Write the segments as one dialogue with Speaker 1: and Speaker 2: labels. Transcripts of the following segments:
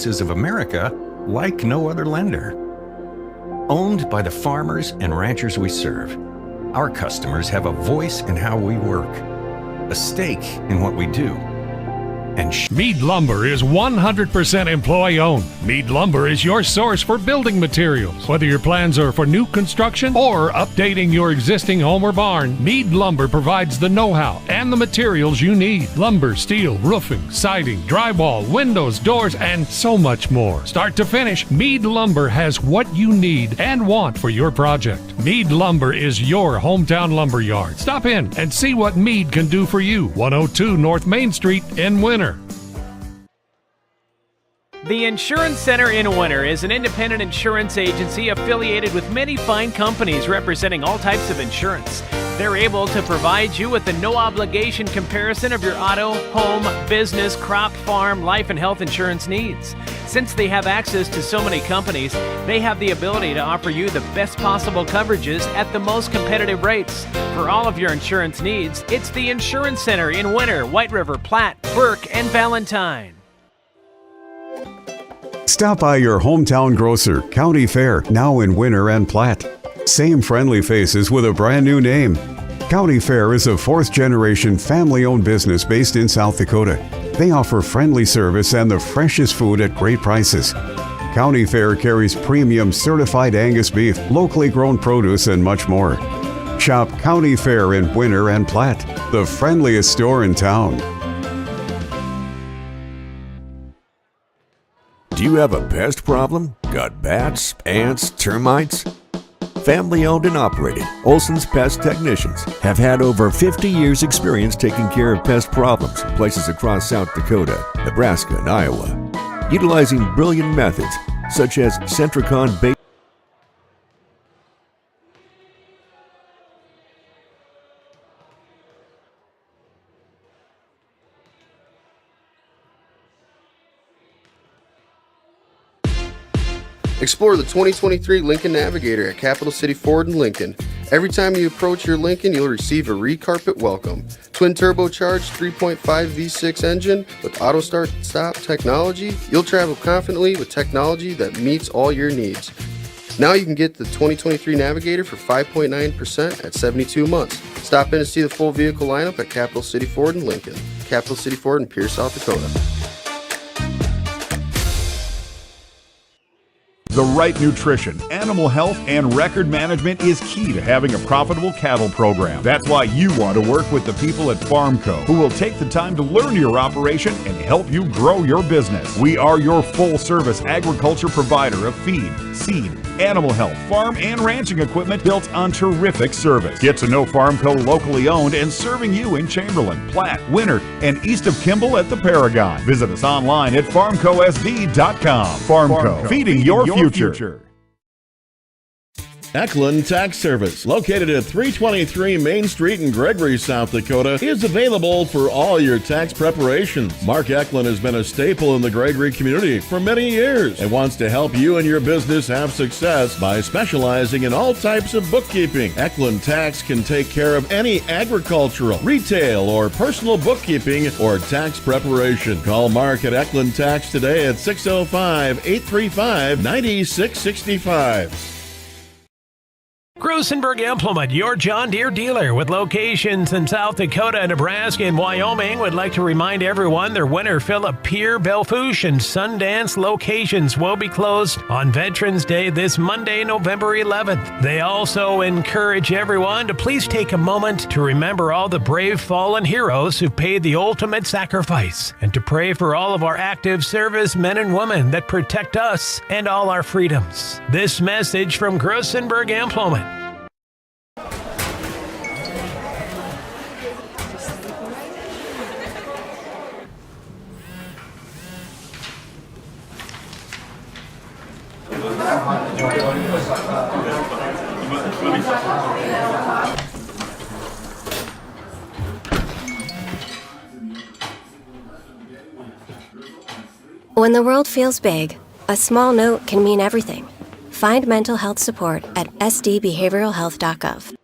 Speaker 1: Resources of America like no other lender. Owned by the farmers and ranchers we serve, our customers have a voice in how we work, a stake in what we do. And
Speaker 2: Mead Lumber is 100% employee-owned. Mead Lumber is your source for building materials. Whether your plans are for new construction or updating your existing home or barn, Mead Lumber provides the know-how and the materials you need. Lumber, steel, roofing, siding, drywall, windows, doors, and so much more. Start to finish, Mead Lumber has what you need and want for your project. Mead Lumber is your hometown lumber yard. Stop in and see what Mead can do for you. 102 North Main Street in Winter.
Speaker 3: The Insurance Center in Winter is an independent insurance agency affiliated with many fine companies representing all types of insurance. They're able to provide you with a no-obligation comparison of your auto, home, business, crop, farm, life, and health insurance needs. Since they have access to so many companies, they have the ability to offer you the best possible coverages at the most competitive rates. For all of your insurance needs, it's the Insurance Center in Winter, White River, Platte, Burke, and Valentine.
Speaker 4: Stop by your hometown grocer, County Fair, now in Winter and Platte. Same friendly faces with a brand new name. County Fair is a fourth-generation family-owned business based in South Dakota. They offer friendly service and the freshest food at great prices. County Fair carries premium certified Angus beef, locally grown produce, and much more. Shop County Fair in Winter and Platte, the friendliest store in town.
Speaker 5: Do you have a pest problem? Got bats, ants, termites? Family owned and operated, Olson's Pest Technicians have had over 50 years experience taking care of pest problems in places across South Dakota, Nebraska, and Iowa. Utilizing brilliant methods such as Centricon bait.
Speaker 6: Explore the 2023 Lincoln Navigator at Capital City Ford in Lincoln. Every time you approach your Lincoln, you'll receive a re-carpet welcome. Twin turbocharged 3.5 V6 engine with auto start-stop technology, you'll travel confidently with technology that meets all your needs. Now you can get the 2023 Navigator for 5.9% at 72 months. Stop in to see the full vehicle lineup at Capital City Ford in Lincoln. Capital City Ford in Pierce, South Dakota.
Speaker 7: The right nutrition, animal health, and record management is key to having a profitable cattle program. That's why you want to work with the people at FarmCo, who will take the time to learn your operation and help you grow your business. We are your full-service agriculture provider of feed, seed, animal health, farm, and ranching equipment built on terrific service. Get to know FarmCo locally owned and serving you in Chamberlain, Platte, Winter, and east of Kimball at the Paragon. Visit us online at farmcosd.com. FarmCo, feeding your future.
Speaker 8: Eklund Tax Service, located at 323 Main Street in Gregory, South Dakota, is available for all your tax preparations. Mark Eklund has been a staple in the Gregory community for many years and wants to help you and your business have success by specializing in all types of bookkeeping. Eklund Tax can take care of any agricultural, retail, or personal bookkeeping or tax preparation. Call Mark at Eklund Tax today at 605-835-9665.
Speaker 3: Grusenberg Implement, your John Deere dealer with locations in South Dakota, Nebraska, and Wyoming, would like to remind everyone their Winter Phillip, Pierre, Belfouche, and Sundance locations will be closed on Veterans Day this Monday, November 11th. They also encourage everyone to please take a moment to remember all the brave fallen heroes who paid the ultimate sacrifice and to pray for all of our active service men and women that protect us and all our freedoms. This message from Grusenberg Implement.
Speaker 9: When the world feels big, a small note can mean everything. Find mental health support at sdbehavioralhealth.gov.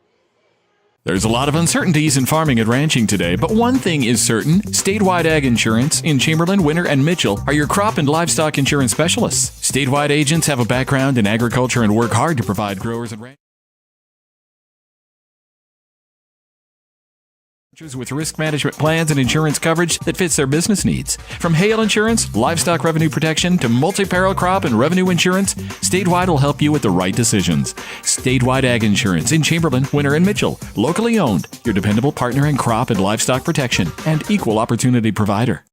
Speaker 10: There's a lot of uncertainties in farming and ranching today, but one thing is certain. Statewide Ag Insurance in Chamberlain, Winter, and Mitchell are your crop and livestock insurance specialists. Statewide agents have a background in agriculture and work hard to provide growers and ranchers with risk management plans and insurance coverage that fits their business needs. From hail insurance, livestock revenue protection, to multi-peril crop and revenue insurance, Statewide will help you with the right decisions. Statewide Ag Insurance in Chamberlain, Winter, and Mitchell. Locally owned, your dependable partner in crop and livestock protection, and equal opportunity provider.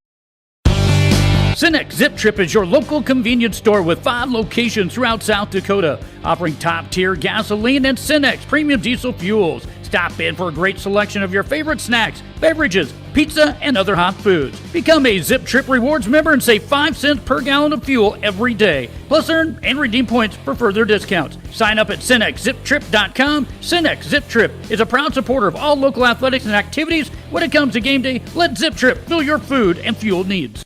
Speaker 11: Cenex Zip Trip is your local convenience store with 5 locations throughout South Dakota, offering top-tier gasoline and Cenex premium diesel fuels. Stop in for a great selection of your favorite snacks, beverages, pizza, and other hot foods. Become a Zip Trip Rewards member and save 5 cents per gallon of fuel every day. Plus, earn and redeem points for further discounts. Sign up at CenexZipTrip.com. Cenex Zip Trip is a proud supporter of all local athletics and activities. When it comes to game day, let Zip Trip fill your food and fuel needs.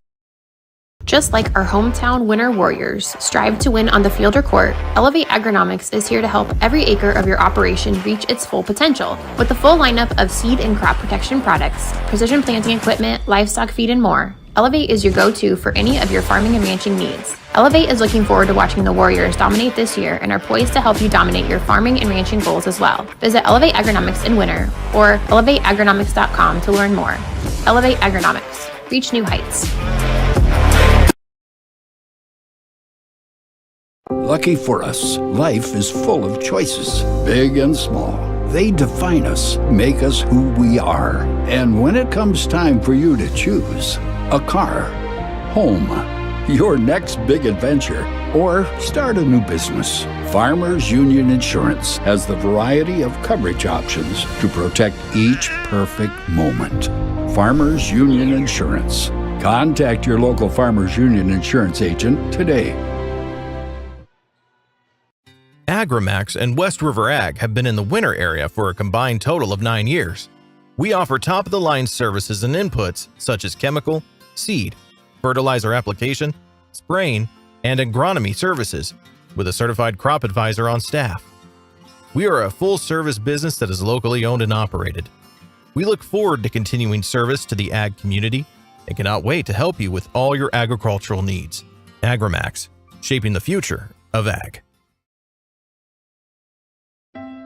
Speaker 12: Just like our hometown winter warriors strive to win on the field or court, Elevate Agronomics is here to help every acre of your operation reach its full potential. With the full lineup of seed and crop protection products, precision planting equipment, livestock feed, and more, Elevate is your go-to for any of your farming and ranching needs. Elevate is looking forward to watching the Warriors dominate this year and are poised to help you dominate your farming and ranching goals as well. Visit Elevate Agronomics in winter or elevateagronomics.com to learn more. Elevate Agronomics. Reach new heights.
Speaker 13: Lucky for us, life is full of choices, big and small. They define us, make us who we are. And when it comes time for you to choose, a car, home, your next big adventure, or start a new business, Farmers Union Insurance has the variety of coverage options to protect each perfect moment. Farmers Union Insurance. Contact your local Farmers Union Insurance agent today.
Speaker 14: Agrimax and West River Ag have been in the winter area for a combined total of 9 years. We offer top-of-the-line services and inputs such as chemical, seed, fertilizer application, spraying, and agronomy services with a certified crop advisor on staff. We are a full-service business that is locally owned and operated. We look forward to continuing service to the ag community and cannot wait to help you with all your agricultural needs. Agrimax, shaping the future of ag.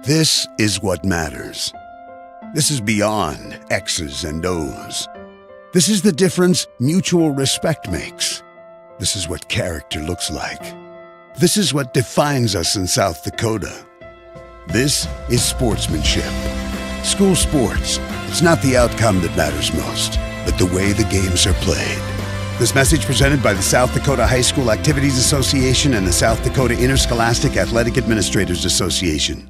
Speaker 15: This is what matters. This is beyond X's and O's. This is the difference mutual respect makes. This is what character looks like. This is what defines us in South Dakota. This is sportsmanship. School sports, it's not the outcome that matters most, but the way the games are played. This message presented by the South Dakota High School Activities Association and the South Dakota Interscholastic Athletic Administrators Association.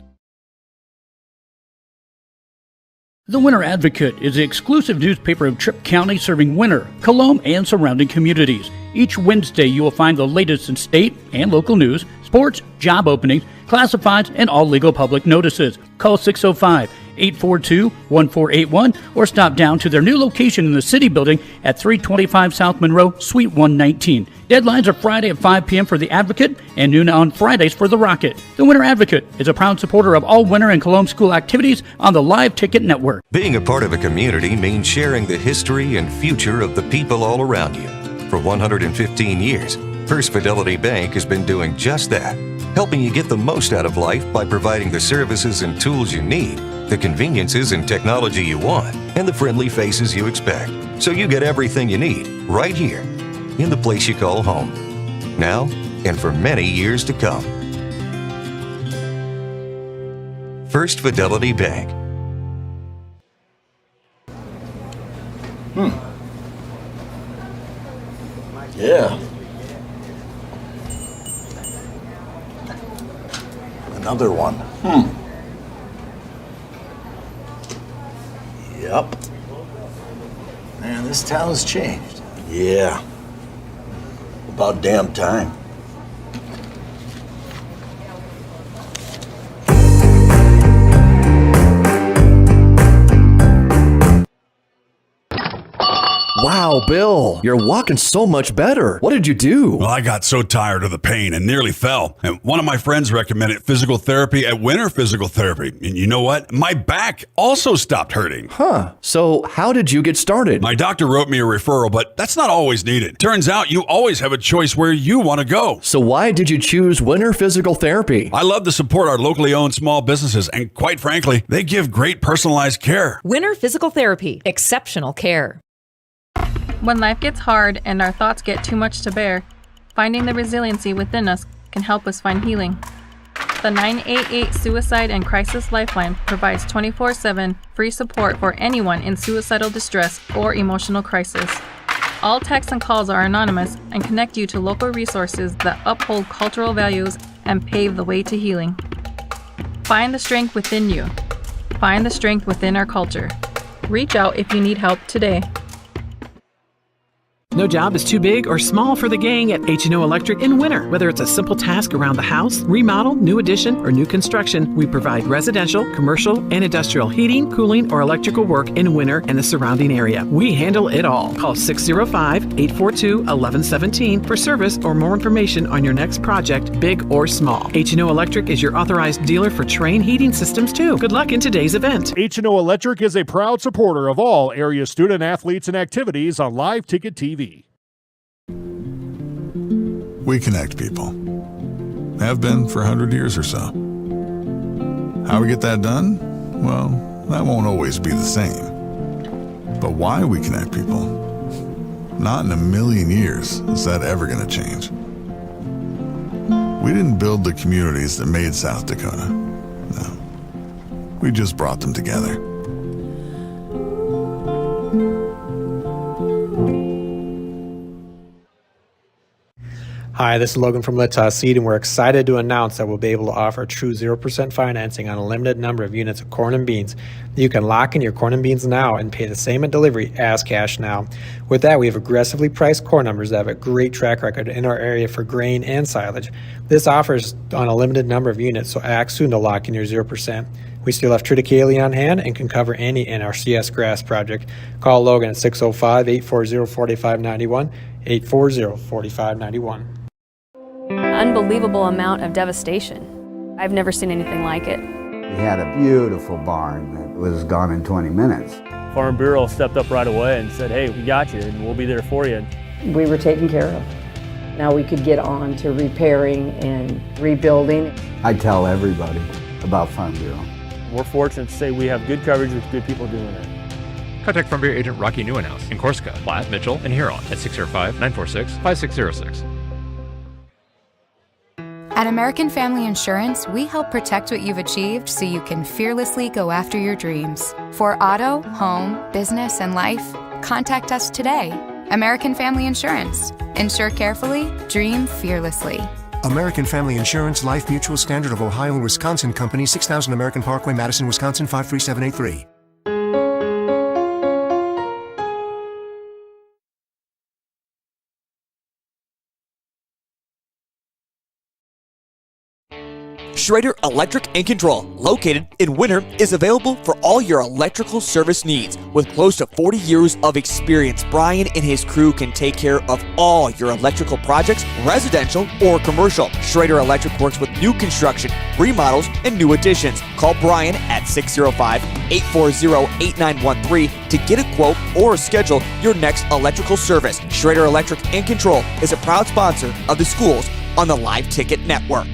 Speaker 11: The Winter Advocate is the exclusive newspaper of Tripp County serving Winter, Colome, and surrounding communities. Each Wednesday, you will find the latest in state and local news, sports, job openings, classifieds, and all legal public notices. Call 605-842-1481 or stop down to their new location in the City Building at 325 South Monroe, Suite 119. Deadlines are Friday at 5 p.m. for the Advocate and noon on Fridays for the Rocket. The Winter Advocate is a proud supporter of all Winter and Colome school activities on the Live Ticket Network.
Speaker 16: Being a part of a community means sharing the history and future of the people all around you. For 115 years, First Fidelity Bank has been doing just that, helping you get the most out of life by providing the services and tools you need, the conveniences and technology you want, and the friendly faces you expect. So you get everything you need right here in the place you call home, now and for many years to come. First Fidelity Bank.
Speaker 17: Yeah. Another one. Yep. Man, this town's changed. Yeah. About damn time.
Speaker 18: Wow, Bill, you're walking so much better. What did you do?
Speaker 19: Well, I got so tired of the pain and nearly fell. And one of my friends recommended physical therapy at Winter Physical Therapy. And you know what? My back also stopped hurting.
Speaker 18: Huh. So how did you get started?
Speaker 19: My doctor wrote me a referral, but that's not always needed. Turns out you always have a choice where you want to go.
Speaker 18: So why did you choose Winter Physical Therapy?
Speaker 19: I love to support our locally owned small businesses, and quite frankly, they give great personalized care.
Speaker 20: Winter Physical Therapy. Exceptional care.
Speaker 21: When life gets hard and our thoughts get too much to bear, finding the resiliency within us can help us find healing. The 988 Suicide and Crisis Lifeline provides 24/7 free support for anyone in suicidal distress or emotional crisis. All texts and calls are anonymous and connect you to local resources that uphold cultural values and pave the way to healing. Find the strength within you. Find the strength within our culture. Reach out if you need help today.
Speaker 22: No job is too big or small for the gang at H&O Electric in winter. Whether it's a simple task around the house, remodel, new addition, or new construction, we provide residential, commercial, and industrial heating, cooling, or electrical work in winter and the surrounding area. We handle it all. Call 605-842-1117 for service or more information on your next project, big or small. H&O Electric is your authorized dealer for Train heating systems too. Good luck in today's event.
Speaker 23: H&O Electric is a proud supporter of all area student athletes and activities on Live Ticket TV.
Speaker 24: We connect people. Have been for 100 years or so. How we get that done? Well, that won't always be the same. But why we connect people? Not in a million years is that ever going to change. We didn't build the communities that made South Dakota. No. We just brought them together.
Speaker 25: Hi, this is Logan from Let's Seed, and we're excited to announce that we'll be able to offer true 0% financing on a limited number of units of corn and beans. You can lock in your corn and beans now and pay the same at delivery as cash now. With that, we have aggressively priced corn numbers that have a great track record in our area for grain and silage. This offers on a limited number of units, so act soon to lock in your 0%. We still have triticale on hand and can cover any NRCS grass project. Call Logan at 605-840-4591, 840-4591.
Speaker 26: Unbelievable amount of devastation. I've never seen anything like it.
Speaker 27: We had a beautiful barn that was gone in 20 minutes.
Speaker 28: Farm Bureau stepped up right away and said, hey, we got you and we'll be there for you.
Speaker 29: We were taken care of. Now we could get on to repairing and rebuilding.
Speaker 27: I tell everybody about Farm Bureau.
Speaker 28: We're fortunate to say we have good coverage with good people doing it.
Speaker 30: Contact Farm Bureau agent Rocky Newenhouse in Corsica, Platte, Mitchell, and Huron at 605-946-5606.
Speaker 31: At American Family Insurance, we help protect what you've achieved so you can fearlessly go after your dreams. For auto, home, business, and life, contact us today. American Family Insurance. Insure carefully, dream fearlessly.
Speaker 32: American Family Insurance, Life Mutual, Standard of Ohio and Wisconsin Company, 6000 American Parkway, Madison, Wisconsin, 53783.
Speaker 33: Schrader Electric and Control, located in Winter, is available for all your electrical service needs. With close to 40 years of experience, Brian and his crew can take care of all your electrical projects, residential or commercial. Schrader Electric works with new construction, remodels, and new additions. Call Brian at 605-840-8913 to get a quote or schedule your next electrical service. Schrader Electric and Control is a proud sponsor of the schools on the Live Ticket Network.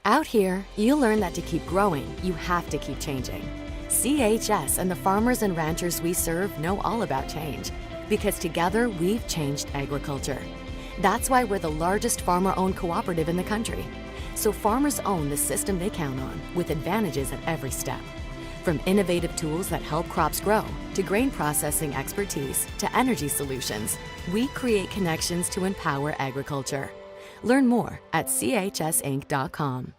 Speaker 34: Out here, you learn that to keep growing, you have to keep changing. CHS and the farmers and ranchers we serve know all about change, because together we've changed agriculture. That's why we're the largest farmer-owned cooperative in the country. So farmers own the system they count on, with advantages at every step. From innovative tools that help crops grow, to grain processing expertise, to energy solutions, we create connections to empower agriculture. Learn more at chsinc.com.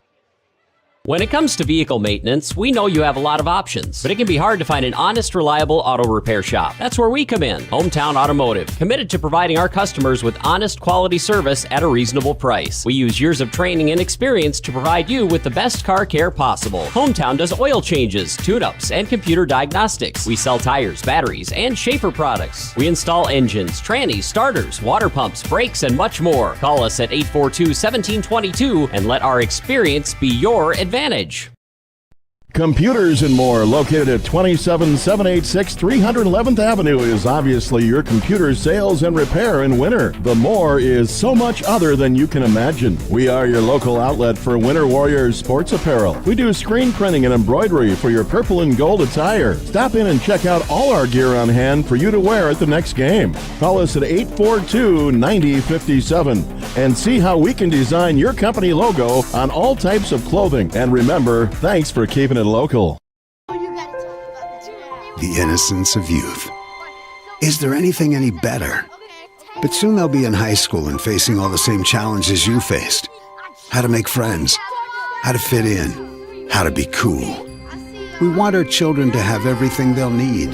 Speaker 1: When it comes to vehicle maintenance, we know you have a lot of options, but it can be hard to find an honest, reliable auto repair shop. That's where we come in. Hometown Automotive, committed to providing our customers with honest, quality service at a reasonable price. We use years of training and experience to provide you with the best car care possible. Hometown does oil changes, tune-ups, and computer diagnostics. We sell tires, batteries, and Schaefer products. We install engines, trannies, starters, water pumps, brakes, and much more. Call us at 842-1722 and let our experience be your advantage.
Speaker 2: Computers and More, located at 27786 311th Avenue, is obviously your computer sales and repair in winter. The More is so much other than you can imagine. We are your local outlet for Winter Warriors sports apparel. We do screen printing and embroidery for your purple and gold attire. Stop in and check out all our gear on hand for you to wear at the next game. Call us at 842-9057 and see how we can design your company logo on all types of clothing. And remember, thanks for keeping it local.
Speaker 3: The innocence of youth. Is there anything any better? But soon they'll be in high school and facing all the same challenges you faced. How to make friends, how to fit in, how to be cool. We want our children to have everything they'll need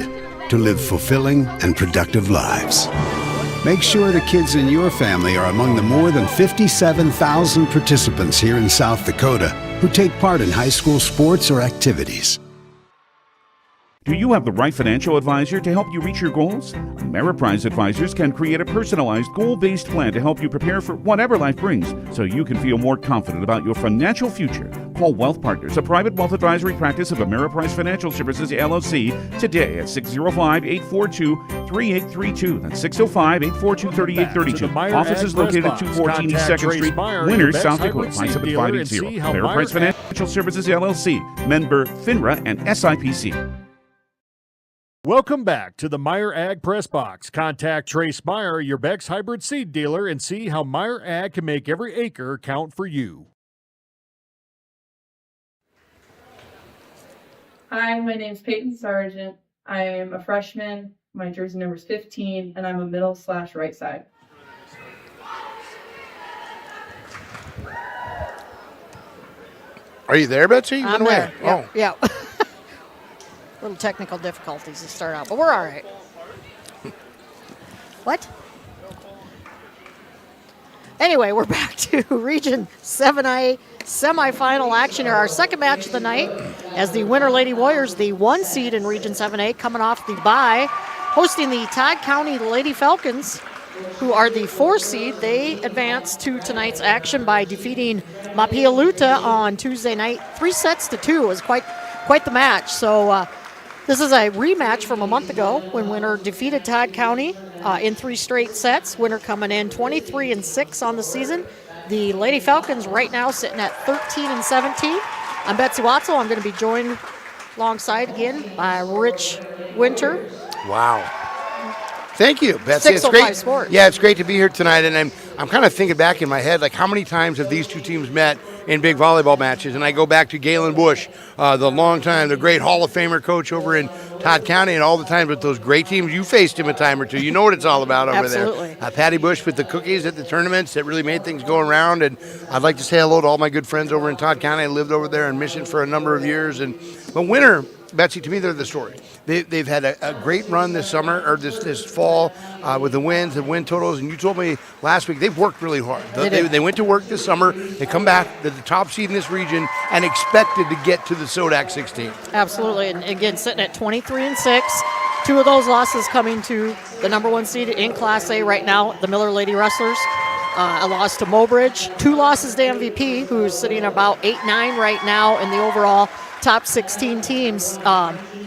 Speaker 3: to live fulfilling and productive lives. Make sure the kids in your family are among the more than 57,000 participants here in South Dakota who take part in high school sports or activities.
Speaker 4: Do you have the right financial advisor to help you reach your goals? Ameriprise Advisors can create a personalized, goal-based plan to help you prepare for whatever life brings so you can feel more confident about your financial future. Call Wealth Partners, a private wealth advisory practice of Ameriprise Financial Services, LLC, today at 605-842-3832. That's 605-842-3832. Office is located at 214 East 2nd Street, Winters, South Dakota, 57580. Ameriprise Financial Services, LLC, member FINRA and SIPC.
Speaker 23: Welcome back to the Meyer Ag Press Box. Contact Trace Meyer, your Beck's hybrid seed dealer, and see how Meyer Ag can make every acre count for you.
Speaker 5: Hi, my name's Peyton Sargent. I am a freshman. My jersey number is 15, and I'm a middle/right side.
Speaker 6: Are you there, Betsy? You
Speaker 7: I'm
Speaker 6: went
Speaker 7: there.
Speaker 6: away.
Speaker 7: Yeah. Little technical difficulties to start out, but we're all right. What? Anyway, we're back to Region 7A semifinal action here. Our second match of the night as the Winter Lady Warriors, the 1 seed in Region 7A, coming off the bye, hosting the Todd County Lady Falcons, who are the 4 seed. They advanced to tonight's action by defeating Mapialuta on Tuesday night, 3-2. It was quite the match. So this is a rematch from a month ago when Winter defeated Todd County in 3 straight sets. Winter coming in 23-6 on the season. The Lady Falcons right now sitting at 13-17. I'm Betsy Watzel. I'm going to be joined alongside again by Rich Winter.
Speaker 6: Wow. Thank you, Betsy. It's great.
Speaker 7: Sports.
Speaker 6: Yeah, it's great to be here tonight, and I'm kind of thinking back in my head, like how many times have these two teams met in big volleyball matches? And I go back to Galen Bush, the great Hall of Famer coach over in Todd County, and all the times with those great teams. You faced him a time or two. You know what it's all about over
Speaker 7: Absolutely.
Speaker 6: there. Patty Bush with the cookies at the tournaments that really made things go around. And I'd like to say hello to all my good friends over in Todd County. I lived over there in Mission for a number of years. But Winter, Betsy, to me, they're the story. They've had a great run this summer, or this fall, with the wins and win totals. And you told me last week they've worked really hard. They went to work this summer. They come back. They're the top seed in this region and expected to get to the SODAC 16. Absolutely.
Speaker 7: And again, sitting at 23-6. 2 of those losses coming to the number 1 seed in Class A right now, the Miller Lady Wrestlers. A loss to Mobridge. 2 losses to MVP, who's sitting about 8-9 right now in the overall top 16 teams.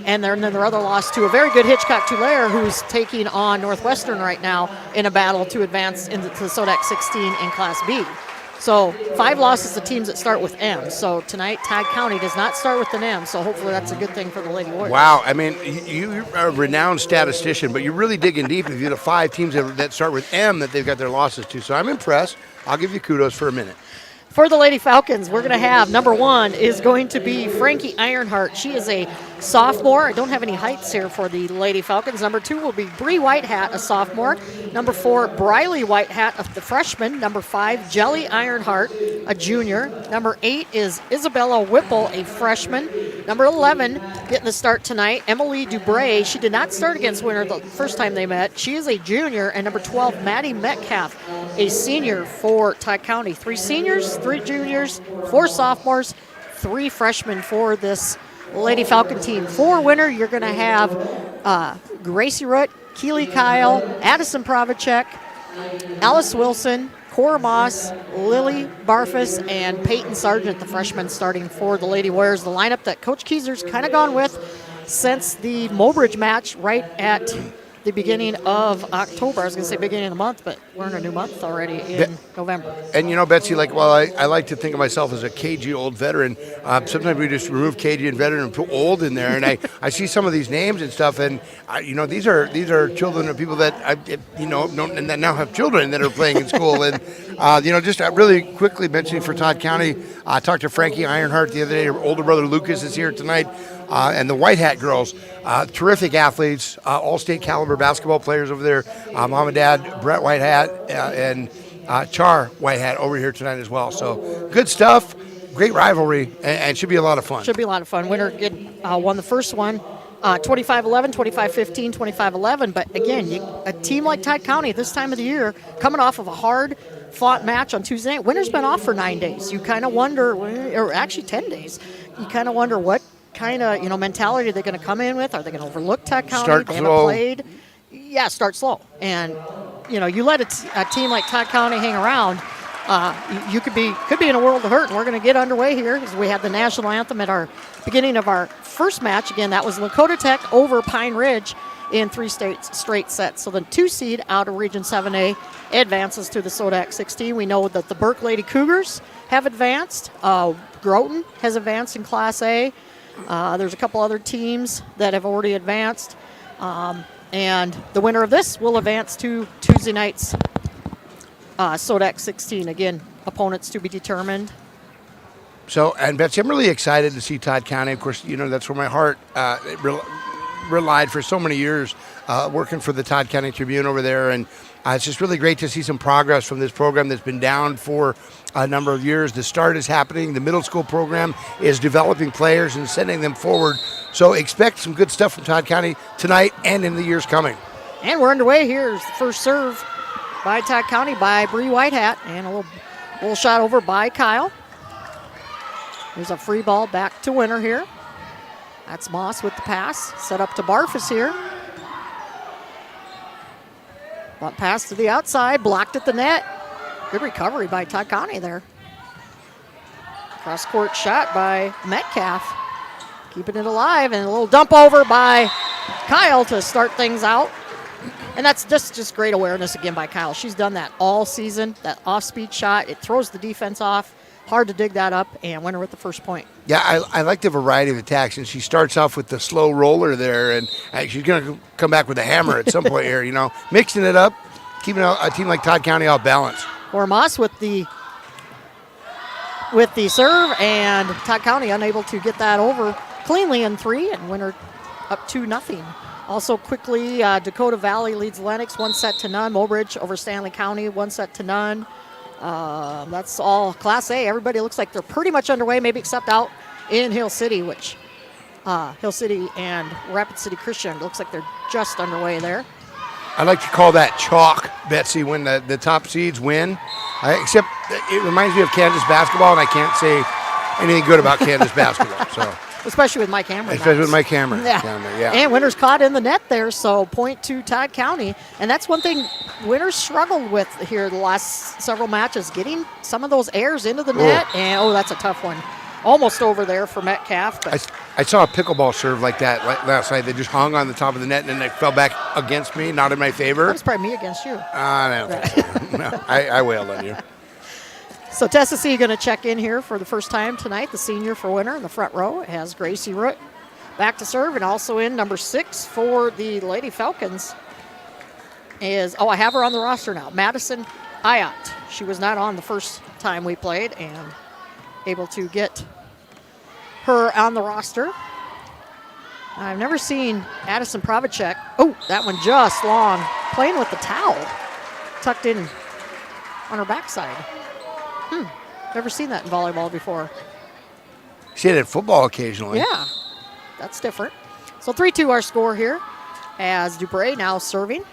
Speaker 7: And then their other loss to a very good Hitchcock-Tulare, who's taking on Northwestern right now in a battle to advance into the SODAC 16 in Class B. So 5 losses to teams that start with M. So tonight, Todd County does not start with an M, so hopefully that's a good thing for the Lady Warriors.
Speaker 6: Wow. I mean, you're a renowned statistician, but you're really digging deep if you have 5 teams that start with M that they've got their losses to. So I'm impressed. I'll give you kudos for a minute.
Speaker 7: For the Lady Falcons, we're going to have number 1 is going to be Frankie Ironheart. She is a sophomore. I don't have any heights here for the Lady Falcons. Number 2 will be Bree Whitehat, a sophomore. Number 4, Briley Whitehat, the freshman. Number 5, Jelly Ironheart, a junior. Number 8 is Isabella Whipple, a freshman. Number 11, getting the start tonight, Emily Dubray. She did not start against Winter the first time they met. She is a junior. And number 12, Maddie Metcalf, a senior for Todd County. 3 seniors, 3 juniors, 4 sophomores, 3 freshmen for this Lady Falcon team. For Winter, you're going to have Gracie Root, Keely Kyle, Addison Provacek, Alice Wilson, Cora Moss, Lily Barfus, and Peyton Sargent, the freshman, starting for the Lady Warriors. The lineup that Coach Keyser's kind of gone with since the Mobridge match right at the beginning of October. I was going to say beginning of the month, but we're in a new month already in November.
Speaker 6: And you know, Betsy, I like to think of myself as a cagey old veteran. Sometimes we just remove cagey and veteran and put old in there. And I see some of these names and stuff, and these are children of people that and that now have children that are playing in school. And just really quickly mentioning for Todd County, I talked to Frankie Ironheart the other day. Her older brother Lucas is here tonight. And the White Hat girls, terrific athletes, all-state caliber basketball players over there. Mom and Dad, Brett White Hat, and Char White Hat over here tonight as well. So good stuff, great rivalry, and should be a lot of fun.
Speaker 7: Should be a lot of fun. Winter won the first one, 25-11, 25-15, 25-11. But again, a team like Todd County at this time of the year, coming off of a hard-fought match on Tuesday night. Winter's been off for 9 days. You kind of wonder, or actually 10 days, you kind of wonder what kind of mentality they're going to come in with. Are they going to overlook Todd County?
Speaker 6: Start
Speaker 7: they
Speaker 6: slow.
Speaker 7: haven't played. Yeah, start slow. And you let a team like Todd County hang around, you could be in a world of hurt. And we're going to get underway here as we had the national anthem at our beginning of our first match. Again, that was Lakota Tech over Pine Ridge in 3 straight sets. So the 2 seed out of Region 7A advances to the Sodak 16. We know that the Burke Lady Cougars have advanced. Groton has advanced in Class A. There's a couple other teams that have already advanced. And the winner of this will advance to Tuesday night's Sodak 16. Again, opponents to be determined.
Speaker 6: So, and Betsy, I'm really excited to see Todd County. Of course, that's where my heart relied for so many years, working for the Todd County Tribune over there. And it's just really great to see some progress from this program that's been down for a number of years. The start is happening. The middle school program is developing players and sending them forward. So expect some good stuff from Todd County tonight and in the years coming.
Speaker 7: And we're underway. Here's the first serve by Todd County by Bree Whitehat. And a little shot over by Kyle. There's a free ball back to Winter here. That's Moss with the pass. Set up to Barfus here. Bump pass to the outside. Blocked at the net. Good recovery by Todd County there. Cross-court shot by Metcalf. Keeping it alive. And a little dump over by Kyle to start things out. And that's just great awareness again by Kyle. She's done that all season. That off-speed shot. It throws the defense off. Hard to dig that up, and Winter with the first point.
Speaker 6: Yeah, I like the variety of attacks, and she starts off with the slow roller there, and she's going to come back with a hammer at some point here, mixing it up, keeping a team like Todd County off balance.
Speaker 7: Moss with the serve, and Todd County unable to get that over cleanly in 3, and Winter up 2-0. Also quickly, Dakota Valley leads Lennox 1-0. Mobridge over Stanley County 1-0. That's all Class A. Everybody looks like they're pretty much underway, maybe except out in Hill City, which Hill City and Rapid City Christian looks like they're just underway there.
Speaker 6: I like to call that chalk, Betsy, when the top seeds win. Except it reminds me of Kansas basketball, and I can't say anything good about Kansas basketball. So.
Speaker 7: Especially with Mike Hammer.
Speaker 6: Especially with Mike Hammer.
Speaker 7: Yeah. And Winter's caught in the net there, so point to Todd County. And that's one thing Winter's struggled with here the last several matches, getting some of those airs into the net. And, that's a tough one. Almost over there for Metcalf. But
Speaker 6: I saw a pickleball serve like that last night. They just hung on the top of the net, and then they fell back against me, not in my favor.
Speaker 7: That was probably me against you.
Speaker 6: I don't think so. No, I wailed on you.
Speaker 7: So Tessa C going to check in here for the first time tonight. The senior for Winter in the front row has Gracie Root back to serve, and also in number 6 for the Lady Falcons is, I have her on the roster now, Madison Ayat. She was not on the first time we played, and able to get her on the roster. I've never seen Addison Pravacek. Oh, that one just long. Playing with the towel tucked in on her backside. Never seen that in volleyball before.
Speaker 6: See it in football occasionally.
Speaker 7: Yeah, that's different. So 3-2 our score here as Dubray now serving.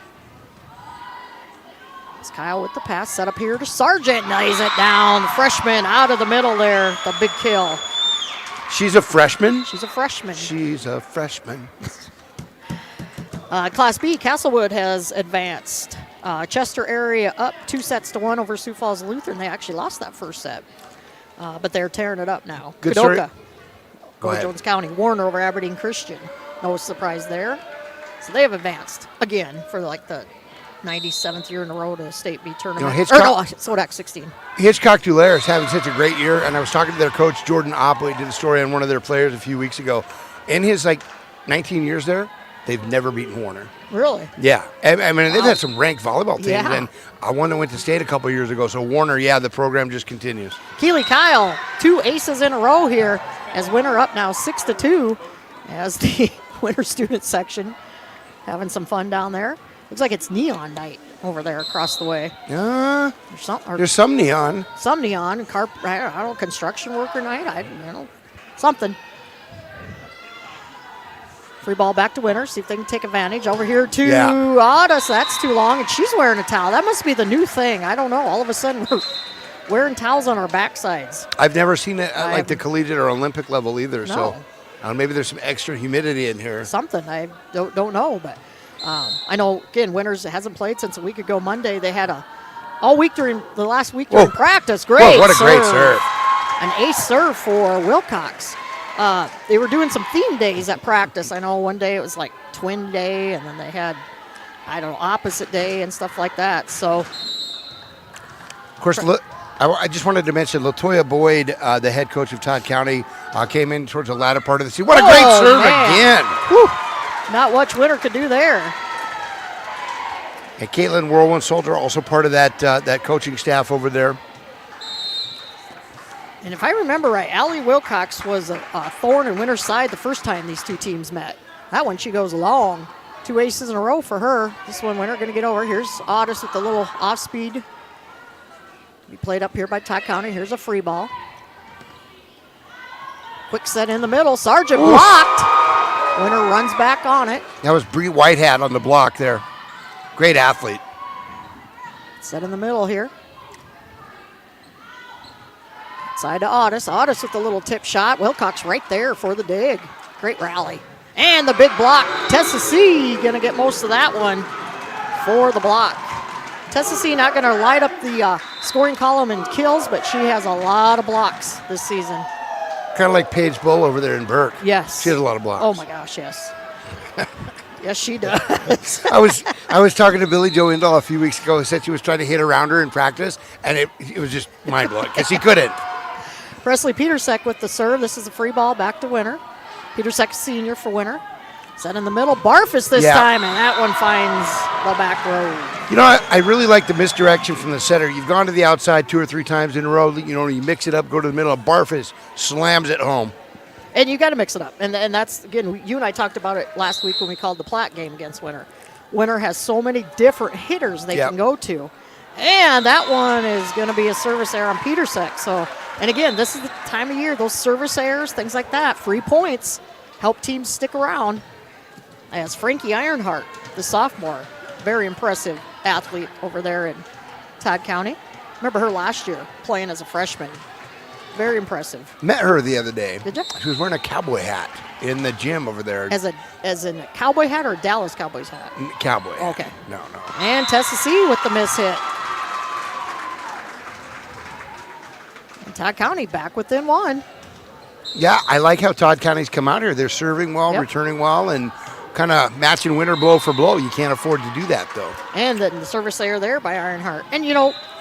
Speaker 7: It's Kyle with the pass, set up here to Sargent. Nice it down. Freshman out of the middle there, the big kill.
Speaker 6: She's a freshman?
Speaker 7: She's a freshman.
Speaker 6: She's a freshman.
Speaker 7: Class B, Castlewood has advanced. Chester area up 2-1 over Sioux Falls Lutheran. They actually lost that first set, but they're tearing it up now.
Speaker 6: Good story.
Speaker 7: Kadoka, over Jones County. Warner over Aberdeen Christian. No surprise there. So they have advanced again for like the 97th year in a row to the State B tournament. Sodak 16.
Speaker 6: Hitchcock Tulare is having such a great year, and I was talking to their coach, Jordan Opley, did a story on one of their players a few weeks ago. In his 19 years there, they've never beaten Warner.
Speaker 7: Really?
Speaker 6: Yeah. I mean, they've had some ranked volleyball teams,
Speaker 7: Yeah.
Speaker 6: and one that went to state a couple years ago. So Warner, the program just continues.
Speaker 7: Keely Kyle, 2 aces in a row here as Winter up now 6-2 as the Winter student section having some fun down there. Looks like it's neon night over there across the way.
Speaker 6: Yeah. There's some neon.
Speaker 7: Some neon. I don't know, construction worker night. Something. Free ball back to Winter. See if they can take advantage. Over here to Otis. That's too long, and she's wearing a towel. That must be the new thing. I don't know. All of a sudden, we're wearing towels on our backsides.
Speaker 6: I've never seen it at like the collegiate or Olympic level either.
Speaker 7: No.
Speaker 6: So maybe there's some extra humidity in here.
Speaker 7: Something. I don't know, but I know, again, Winters hasn't played since a week ago Monday. They had all week during the last week during practice. Great.
Speaker 6: Whoa, what a great serve.
Speaker 7: An ace serve for Wilcox. They were doing some theme days at practice. I know one day it was like twin day, and then they had, opposite day and stuff like that. So,
Speaker 6: of course, I just wanted to mention LaToya Boyd, the head coach of Todd County, came in towards the latter part of the season. What a great serve again.
Speaker 7: Whew. Not much Winter could do there.
Speaker 6: And Caitlin Whirlwind Soldier, also part of that coaching staff over there.
Speaker 7: And if I remember right, Allie Wilcox was a thorn in Winter's side the first time these two teams met. That one, she goes long. 2 aces in a row for her. This one, Winter going to get over. Here's Otis with the little off-speed. Be played up here by Todd County. Here's a free ball. Quick set in the middle. Sargent blocked. Winter runs back on it.
Speaker 6: That was Bree Whitehat on the block there. Great athlete.
Speaker 7: Set in the middle here. Side to Otis. Otis with the little tip shot. Wilcox right there for the dig. Great rally. And the big block. Tessa C going to get most of that one for the block. Tessa C not going to light up the scoring column in kills, but she has a lot of blocks this season.
Speaker 6: Kind of like Paige Bull over there in Burke.
Speaker 7: Yes.
Speaker 6: She has a lot of blocks.
Speaker 7: Oh my gosh, yes. Yes, she does.
Speaker 6: I was talking to Billy Joe Indall a few weeks ago, who said she was trying to hit around her in practice, and it was just mind-blowing because she couldn't.
Speaker 7: Presley Petersek with the serve. This is a free ball back to Winter. Petersek senior for Winter. Set in the middle. Barfus this time, and that one finds the back row.
Speaker 6: I really like the misdirection from the setter. You've gone to the outside 2 or 3 times in a row. You mix it up, go to the middle. Barfus slams it home.
Speaker 7: And you got to mix it up. And that's, again, you and I talked about it last week when we called the Platte game against Winter. Winter has so many different hitters they can go to. And that one is going to be a service error on Petersek. So, and again, this is the time of year, those service errors, things like that, free points, help teams stick around. As Frankie Ironheart, the sophomore, very impressive athlete over there in Todd County. Remember her last year playing as a freshman. Very impressive.
Speaker 6: Met her the other day.
Speaker 7: Did you?
Speaker 6: She was wearing a cowboy hat in the gym over there.
Speaker 7: As in a cowboy hat or a Dallas Cowboys hat?
Speaker 6: Cowboy hat.
Speaker 7: Okay.
Speaker 6: No.
Speaker 7: And Tessa C with the miss hit. And Todd County back within 1.
Speaker 6: Yeah, I like how Todd County's come out here. They're serving well, returning well, and kind of matching Winter blow for blow. You can't afford to do that, though.
Speaker 7: And then the service error there by Ironheart. And,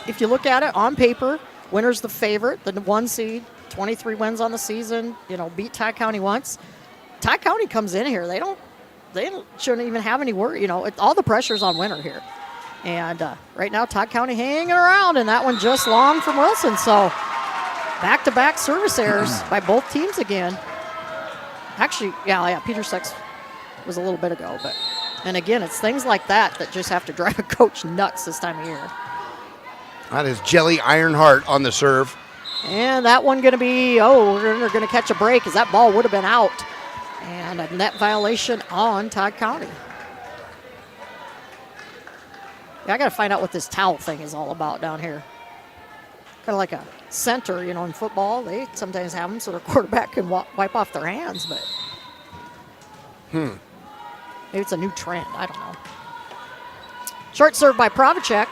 Speaker 7: if you look at it on paper, Winter's the favorite, the 1 seed, 23 wins on the season, beat Todd County once. Todd County comes in here. They shouldn't even have any worry. All the pressure's on Winter here. And right now, Todd County hanging around, and that one just long from Wilson. So back-to-back service errors by both teams again. Actually, yeah, Peter Sex was a little bit ago. And again, it's things like that just have to drive a coach nuts this time of year.
Speaker 6: That is Jelly Ironheart on the serve.
Speaker 7: And that one going to be, they're going to catch a break as that ball would have been out. And a net violation on Todd County. Yeah, I got to find out what this towel thing is all about down here. Kind of like a center, in football. They sometimes have them so their quarterback can wipe off their hands, but maybe it's a new trend. I don't know. Short serve by Provacek.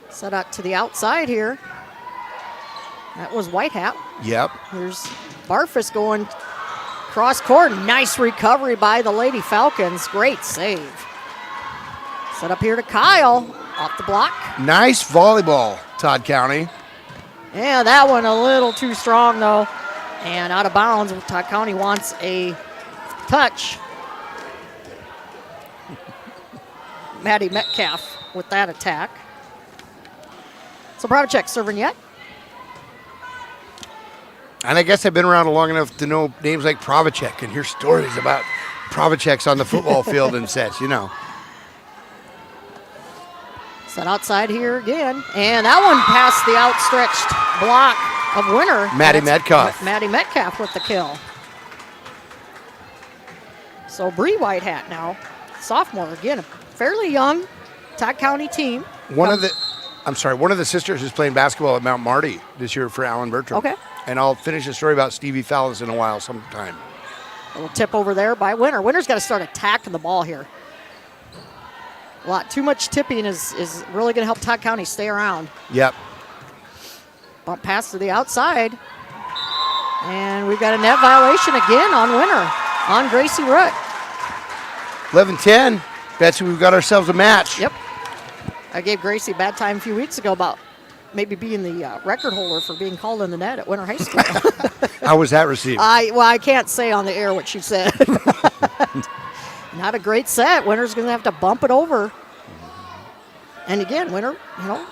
Speaker 7: Set out to the outside here. That was White Hat.
Speaker 6: Yep.
Speaker 7: Here's Barfus going cross court. Nice recovery by the Lady Falcons. Great save. Set up here to Kyle off the block.
Speaker 6: Nice volleyball, Todd County.
Speaker 7: Yeah, that one a little too strong though. And out of bounds. Todd County wants a touch. Maddie Metcalf with that attack. So Provacek serving yet.
Speaker 6: And I guess I've been around long enough to know names like Provacek and hear stories about Provaceks on the football field and such,
Speaker 7: Set outside here again. And that one past the outstretched block of Winter.
Speaker 6: Maddie Metcalf.
Speaker 7: Maddie Metcalf with the kill. So Bree Whitehat now, sophomore again, a fairly young Todd County team.
Speaker 6: One of the sisters is playing basketball at Mount Marty this year for Alan Bertram.
Speaker 7: Okay.
Speaker 6: And I'll finish the story about Stevie Fallis in a while sometime.
Speaker 7: A little tip over there by Winter. Winter's got to start attacking the ball here. A lot too much tipping is really going to help Todd County stay around.
Speaker 6: Yep.
Speaker 7: Bump pass to the outside. And we've got a net violation again on Winter, on Gracie Root.
Speaker 6: 11-10. Betsy, we've got ourselves a match.
Speaker 7: Yep. I gave Gracie a bad time a few weeks ago about maybe being the record holder for being called in the net at Winter High School.
Speaker 6: How was that received?
Speaker 7: I can't say on the air what she said. Not a great set. Winter's going to have to bump it over. And again, Winter,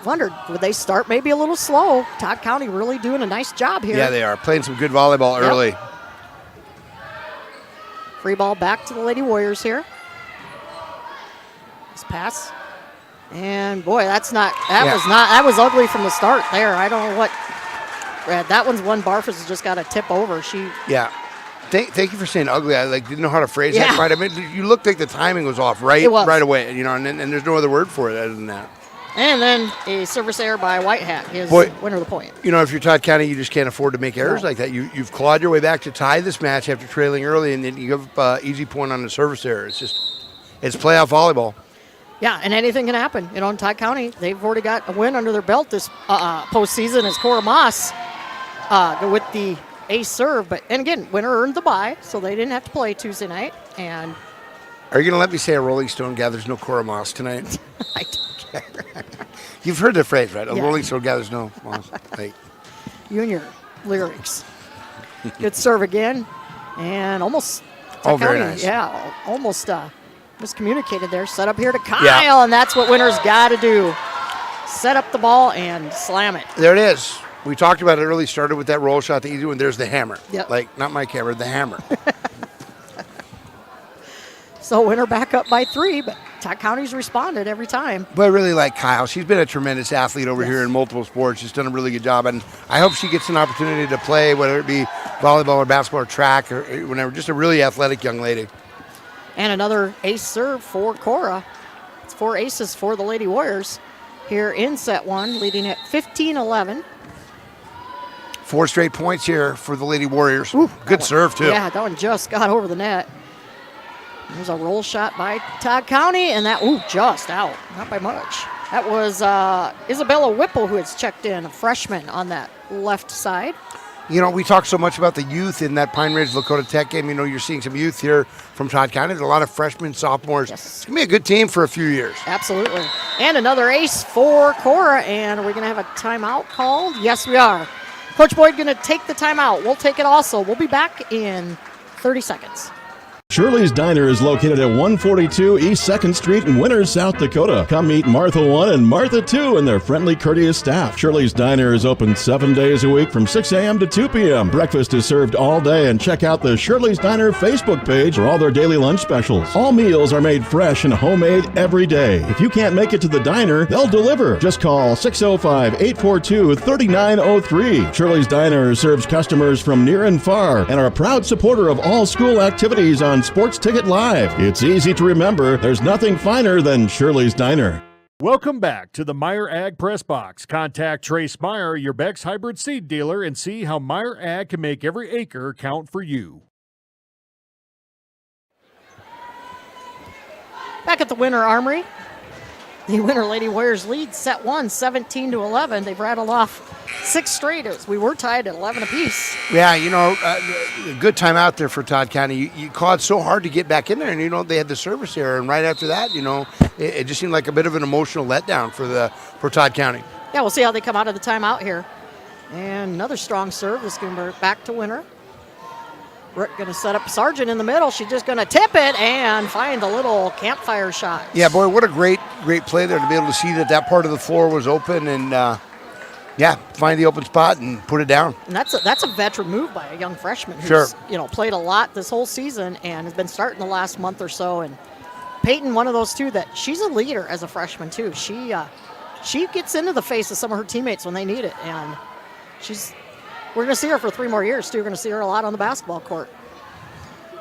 Speaker 7: wondered, would they start maybe a little slow? Todd County really doing a nice job here.
Speaker 6: Yeah, they are. Playing some good volleyball early.
Speaker 7: Free ball back to the Lady Warriors here. This pass. And boy, that was ugly from the start there. I don't know what. That one's one Barfus has just got to tip over.
Speaker 6: Yeah. Thank you for saying ugly. I didn't know how to phrase that right. I mean, you looked like the timing was off right away, and there's no other word for it other than that.
Speaker 7: And then a service error by White Hat is Winter the point.
Speaker 6: If you're Todd County, you just can't afford to make errors like that. You've clawed your way back to tie this match after trailing early, and then you give up easy point on the service error. It's playoff volleyball.
Speaker 7: Yeah, and anything can happen. In Todd County, they've already got a win under their belt this postseason as Cora Moss with the ace serve. And again, Winter earned the bye, so they didn't have to play Tuesday night. And
Speaker 6: are you going to let me say a Rolling Stone gathers no Cora Moss tonight?
Speaker 7: I don't care.
Speaker 6: You've heard the phrase, right? A Rolling Stone gathers no Moss.
Speaker 7: You and your lyrics. Good serve again. And almost.
Speaker 6: Very nice.
Speaker 7: Yeah, almost miscommunicated there. Set up here to Kyle, and that's what Winter's got to do. Set up the ball and slam it.
Speaker 6: There it is. We talked about it early, started with that roll shot, the easy one. There's the hammer.
Speaker 7: Yep.
Speaker 6: Not my camera, the hammer.
Speaker 7: So Winter back up by 3, but Todd County's responded every time.
Speaker 6: But I really like Kyle. She's been a tremendous athlete over here in multiple sports. She's done a really good job, and I hope she gets an opportunity to play, whether it be volleyball or basketball or track or whatever. Just a really athletic young lady.
Speaker 7: And another ace serve for Cora. It's 4 aces for the Lady Warriors here in set 1, leading at 15-11.
Speaker 6: 4 straight points here for the Lady Warriors. Ooh, good serve, too.
Speaker 7: Yeah, that one just got over the net. There's a roll shot by Todd County, and that, just out. Not by much. That was Isabella Whipple who has checked in, a freshman on that left side.
Speaker 6: We talk so much about the youth in that Pine Ridge Lakota Tech game. You're seeing some youth here from Todd County. There's a lot of freshmen, sophomores.
Speaker 7: Yes.
Speaker 6: It's going to be a good team for a few years.
Speaker 7: Absolutely. And another ace for Cora. And are we going to have a timeout called? Yes, we are. Coach Boyd going to take the timeout. We'll take it also. We'll be back in 30 seconds.
Speaker 2: Shirley's Diner is located at 142 East 2nd Street in Winter, South Dakota. Come meet Martha 1 and Martha 2 and their friendly, courteous staff. Shirley's Diner is open 7 days a week from 6 a.m. to 2 p.m. Breakfast is served all day, and check out the Shirley's Diner Facebook page for all their daily lunch specials. All meals are made fresh and homemade every day. If you can't make it to the diner, they'll deliver. Just call 605-842-3903. Shirley's Diner serves customers from near and far and are a proud supporter of all school activities on Sports Ticket Live. It's easy to remember. There's nothing finer than Shirley's Diner.
Speaker 23: Welcome back to the Meyer Ag Press Box. Contact Trace Meyer, your Beck's hybrid seed dealer, and see how Meyer Ag can make every acre count for you.
Speaker 7: Back at the Winter Armory, the Winter Lady Warriors lead set 1, 17-11. They've rattled off 6 straight as we were tied at 11 apiece.
Speaker 6: Yeah, good time out there for Todd County. You clawed so hard to get back in there, and, they had the service error. And right after that, it just seemed like a bit of an emotional letdown for Todd County.
Speaker 7: Yeah, we'll see how they come out of the timeout here. And another strong serve. This is going to be back to Winter. Rick going to set up Sargent in the middle. She's just going to tip it and find the little campfire shot.
Speaker 6: Yeah, boy, what a great play there to be able to see that part of the floor was open and, find the open spot and put it down.
Speaker 7: And that's a veteran move by a young freshman who's
Speaker 6: Sure.
Speaker 7: Played a lot this whole season and has been starting the last month or so. And Peyton, one of those two that she's a leader as a freshman too. She gets into the face of some of her teammates when they need it, and we're going to see her for 3 more years, too. We're going to see her a lot on the basketball court.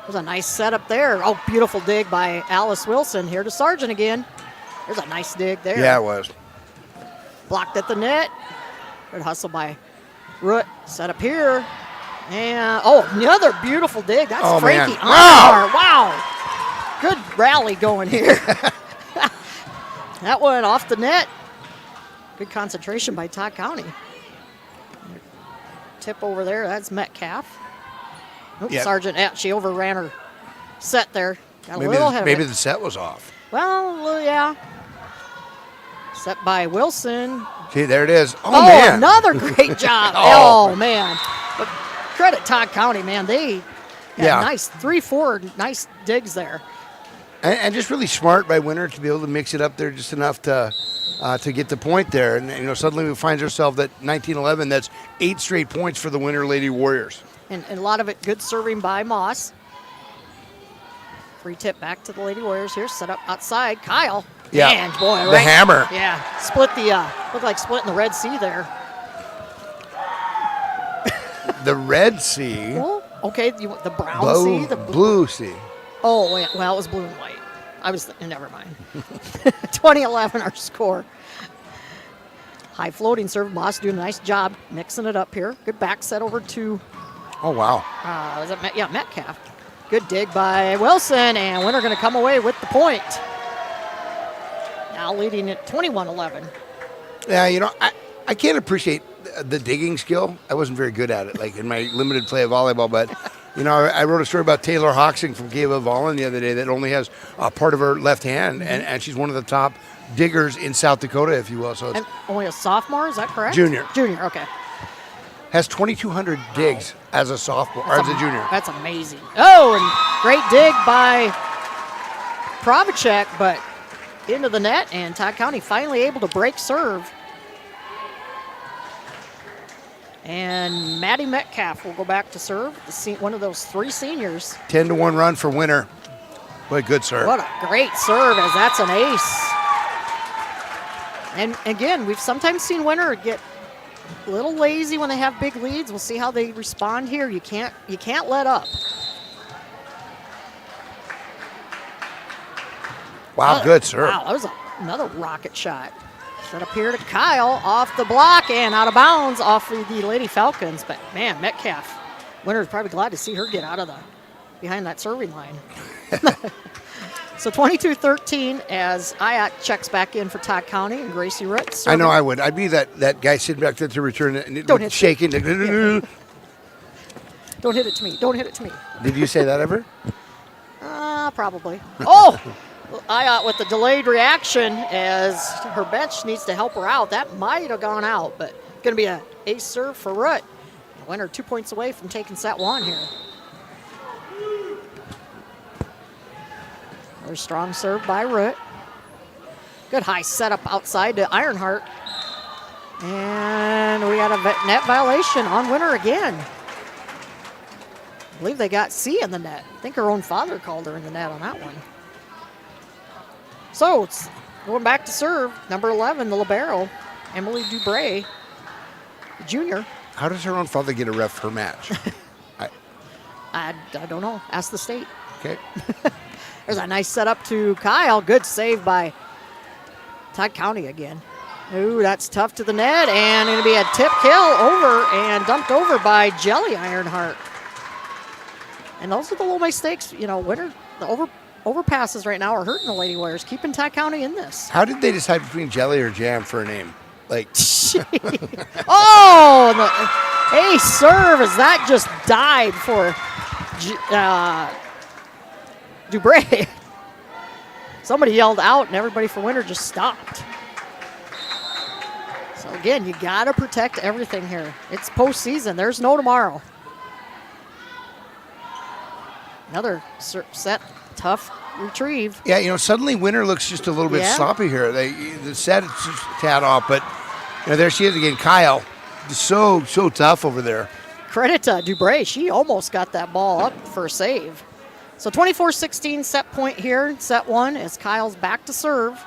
Speaker 7: There's a nice setup there. Oh, beautiful dig by Alice Wilson. Here to Sargent again. There's a nice dig there.
Speaker 6: Yeah, it was.
Speaker 7: Blocked at the net. Good hustle by Root. Set up here. And, another beautiful dig. That's Frankie.
Speaker 6: Man. Wow.
Speaker 7: Good rally going here. That one off the net. Good concentration by Todd County. Tip over there, that's Metcalf. Oops,
Speaker 6: Yep.
Speaker 7: Sargent, she overran her set there. Got a little ahead of
Speaker 6: maybe
Speaker 7: it.
Speaker 6: the set was off.
Speaker 7: Well, yeah. Set by Wilson.
Speaker 6: See, there it is. Oh, man.
Speaker 7: Another great job. Oh, man. But credit Todd County, man. They had nice 3-4 nice digs there.
Speaker 6: And just really smart by Winter to be able to mix it up there just enough to get the point there. And, suddenly we find ourselves at 19-11. That's 8 straight points for the Winter Lady Warriors.
Speaker 7: And a lot of it good serving by Moss. Free tip back to the Lady Warriors here. Set up outside. Kyle.
Speaker 6: Yeah.
Speaker 7: Man, boy,
Speaker 6: the hammer.
Speaker 7: Yeah. Looked like splitting the Red Sea there.
Speaker 6: The Red Sea.
Speaker 7: Well, okay, the brown sea. The
Speaker 6: blue sea.
Speaker 7: Oh, wait, well, it was blue and white. Never mind. 20-11 our score. High floating serve. Moss doing a nice job mixing it up here. Good back set over to.
Speaker 6: Oh, wow.
Speaker 7: Was it Metcalf? Good dig by Wilson, and Winter going to come away with the point. Now leading at 21-11.
Speaker 6: Yeah, I can't appreciate the digging skill. I wasn't very good at it, like in my limited play of volleyball, but. I wrote a story about Taylor Hoxing from Gava Volleyball the other day that only has a part of her left hand, and she's one of the top diggers in South Dakota, if you will. So
Speaker 7: and only a sophomore, is that correct?
Speaker 6: Junior,
Speaker 7: okay.
Speaker 6: Has 2,200 digs as a sophomore, or as a junior.
Speaker 7: That's amazing. Oh, and great dig by Provacek, but into the net, and Todd County finally able to break serve. And Maddie Metcalf will go back to serve, one of those 3 seniors.
Speaker 6: 10-1 run for Winter. What a good serve.
Speaker 7: What a great serve, as that's an ace. And again, we've sometimes seen Winter get a little lazy when they have big leads. We'll see how they respond here. You can't let up.
Speaker 6: Wow, good serve.
Speaker 7: Wow, that was another rocket shot. Set up here to Kyle off the block and out of bounds off the Lady Falcons. But man, Metcalf, Winter's probably glad to see her get out of behind that serving line. So 22-13 as Ayat checks back in for Todd County and Gracie Ritz.
Speaker 6: I know I would. I'd be that guy sitting back there to return it and shaking.
Speaker 7: Don't hit it to me. Don't hit it to me.
Speaker 6: Did you say that ever?
Speaker 7: Probably. Oh! Ayat with the delayed reaction as her bench needs to help her out. That might have gone out, but going to be an ace serve for Root. Winner 2 points away from taking set 1 here. Another strong serve by Root. Good high setup outside to Ironheart. And we got a net violation on Winter again. I believe they got C in the net. I think her own father called her in the net on that one. So it's going back to serve, number 11, the libero, Emily Dubray, Jr.
Speaker 6: How does her own father get a ref her match?
Speaker 7: I don't know. Ask the state.
Speaker 6: Okay.
Speaker 7: There's a nice setup to Kyle. Good save by Todd County again. Ooh, that's tough to the net, and it'll be a tip kill over and dumped over by Jelly Ironheart. And those are the little mistakes. You know, Winter, the overpasses right now are hurting the Lady Warriors, keeping Todd County in this.
Speaker 6: How did they decide between Jelly or Jam for a name? Like,
Speaker 7: oh, the ace serve as that just died for Dubray. Somebody yelled out, and everybody for Winter just stopped. So again, you got to protect everything here. It's postseason. There's no tomorrow. Another set, tough retrieve.
Speaker 6: Yeah, you know, suddenly Winter looks just a little bit sloppy here. The set is just a tad off, but you know, there she is again. Kyle, so tough over there.
Speaker 7: Credit to Dubray. She almost got that ball up for a save. So 24-16 set point here, set one, as Kyle's back to serve.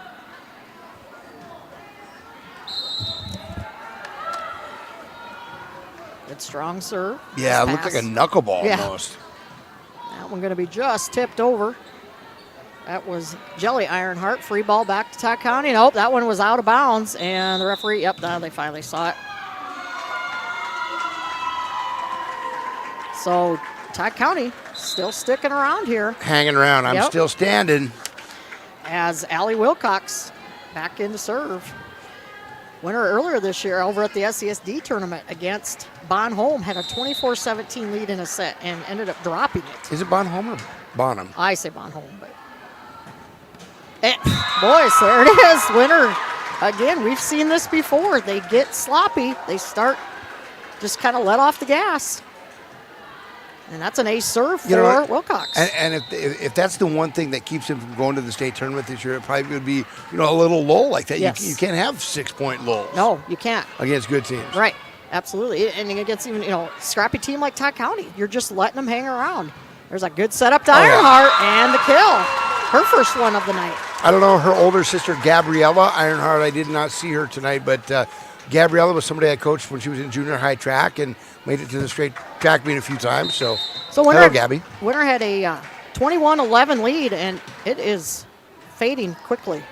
Speaker 7: Good strong serve.
Speaker 6: Yeah, it looked like a knuckleball almost.
Speaker 7: That one going to be just tipped over. That was Jelly Ironheart. Free ball back to Todd County. Nope, that one was out of bounds, and the referee, now they finally saw it. So Todd County still sticking around here.
Speaker 6: Hanging around. I'm still standing.
Speaker 7: As Allie Wilcox back in to serve. Winner earlier this year over at the SESD tournament against Bonholm had a 24-17 lead in a set and ended up dropping it.
Speaker 6: Is it Bonholm or Bonham?
Speaker 7: I say Bonholm, but boys, there it is. Winner again. We've seen this before. They get sloppy. They start just kind of let off the gas. And that's an ace serve for Wilcox.
Speaker 6: And if that's the one thing that keeps him from going to the state tournament this year, it probably would be, you know, a little lull like that.
Speaker 7: Yes.
Speaker 6: You can't have 6-point lulls.
Speaker 7: No, you can't.
Speaker 6: Against good teams.
Speaker 7: Right. Absolutely. And against even, scrappy team like Todd County, you're just letting them hang around. There's a good setup to Ironheart and the kill. Her first one of the night.
Speaker 6: I don't know, her older sister, Gabriella Ironheart, I did not see her tonight, but Gabriella was somebody I coached when she was in junior high track and made it to the straight track meet a few times. So hello, Gabby.
Speaker 7: Winner had a 21-11 lead, and it is fading quickly.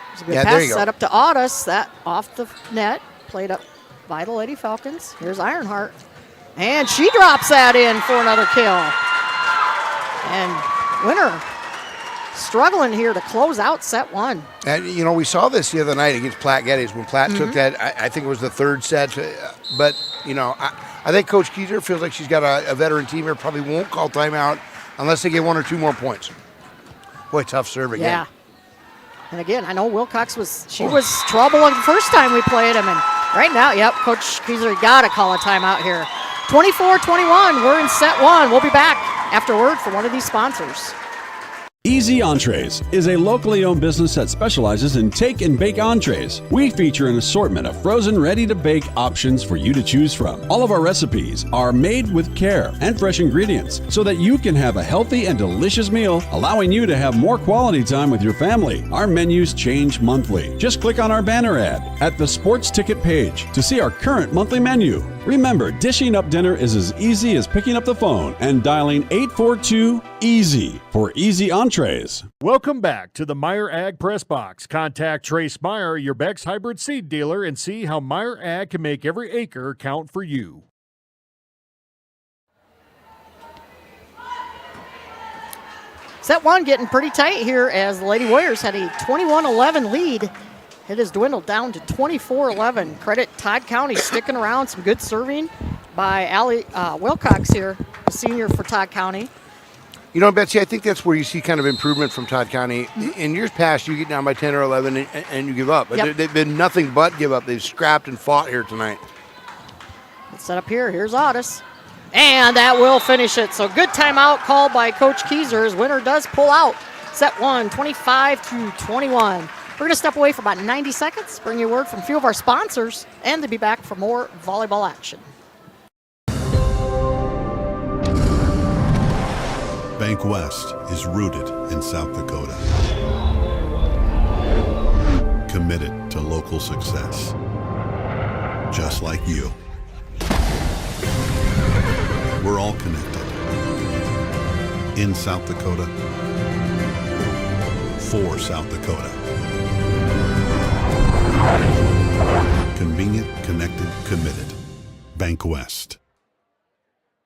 Speaker 7: There's a good pass set up to Audis. That off the net, played up by the Lady Falcons. Here's Ironheart. And she drops that in for another kill. And Winner struggling here to close out set one.
Speaker 6: And, we saw this the other night against Platte Geddes when Platte took that, I think it was the third set. But, I think Coach Kieser feels like she's got a veteran team here, probably won't call timeout unless they get one or two more points. Boy, tough serve again. Yeah.
Speaker 7: And again, I know Wilcox was trouble the first time we played him. And right now, Coach Kieser got to call a timeout here. 24-21, we're in set one. We'll be back after word from one of these sponsors.
Speaker 8: Easy Entrees is a locally owned business that specializes in take and bake entrees. We feature an assortment of frozen, ready-to-bake options for you to choose from. All of our recipes are made with care and fresh ingredients so that you can have a healthy and delicious meal, allowing you to have more quality time with your family. Our menus change monthly. Just click on our banner ad at the sports ticket page to see our current monthly menu. Remember, dishing up dinner is as easy as picking up the phone and dialing 842-EASY for easy entrees.
Speaker 23: Welcome back to the Meyer Ag Press Box. Contact Trace Meyer, your Beck's hybrid seed dealer, and see how Meyer Ag can make every acre count for you.
Speaker 7: Set one getting pretty tight here as the Lady Warriors had a 21-11 lead. It has dwindled down to 24-11. Credit Todd County sticking around. Some good serving by Allie Wilcox here, a senior for Todd County.
Speaker 6: Betsy, I think that's where you see kind of improvement from Todd County. In years past, you get down by 10 or 11 and you give up. But they've been nothing but give up. They've scrapped and fought here tonight.
Speaker 7: Let's set up here. Here's Audis. And that will finish it. So good timeout called by Coach Kieser as Winner does pull out Set one, 25-21. We're going to step away for about 90 seconds, bring you a word from a few of our sponsors, and to be back for more volleyball action.
Speaker 9: Bank West is rooted in South Dakota. Committed to local success. Just like you. We're all connected. In South Dakota. For South Dakota. Convenient, connected, committed. Bank West.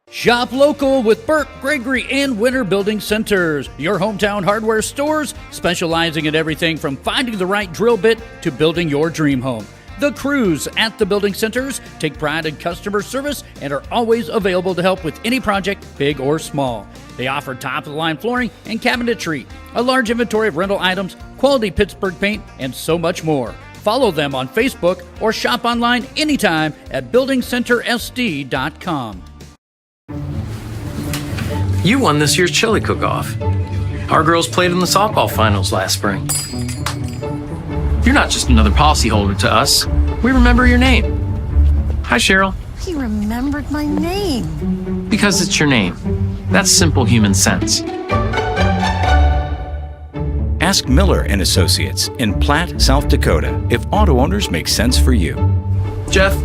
Speaker 10: Shop local with Burke, Gregory, and Winter Building Centers, your hometown hardware stores specializing in everything from finding the right drill bit to building your dream home. The crews at the building centers take pride in customer service and are always available to help with any project, big or small. They offer top-of-the-line flooring and cabinetry, a large inventory of rental items, quality Pittsburgh paint, and so much more. Follow them on Facebook or shop online anytime at buildingcentersd.com.
Speaker 11: You won this year's chili cook-off. Our girls played in the softball finals last spring. You're not just another policyholder to us. We remember your name. Hi, Cheryl.
Speaker 12: He remembered my name.
Speaker 11: Because it's your name. That's simple human sense.
Speaker 13: Ask Miller and Associates in Platte, South Dakota, if auto owners make sense for you.
Speaker 11: Jeff,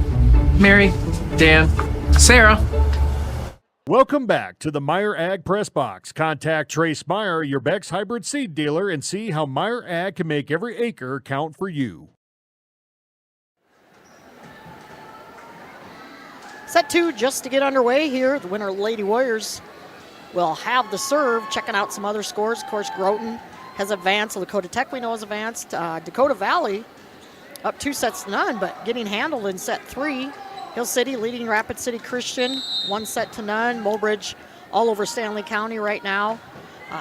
Speaker 11: Mary, Dan, Sarah.
Speaker 23: Welcome back to the Meyer Ag Press Box. Contact Trace Meyer, your Beck's hybrid seed dealer, and see how Meyer Ag can make every acre count for you.
Speaker 7: Set two just to get underway here. The Winter Lady Warriors will have the serve. Checking out some other scores. Of course, Groton has advanced. Lakota Tech we know has advanced. Dakota Valley up 2-0, but getting handled in set three. Hill City leading Rapid City Christian 1-0. Mobridge all over Stanley County right now.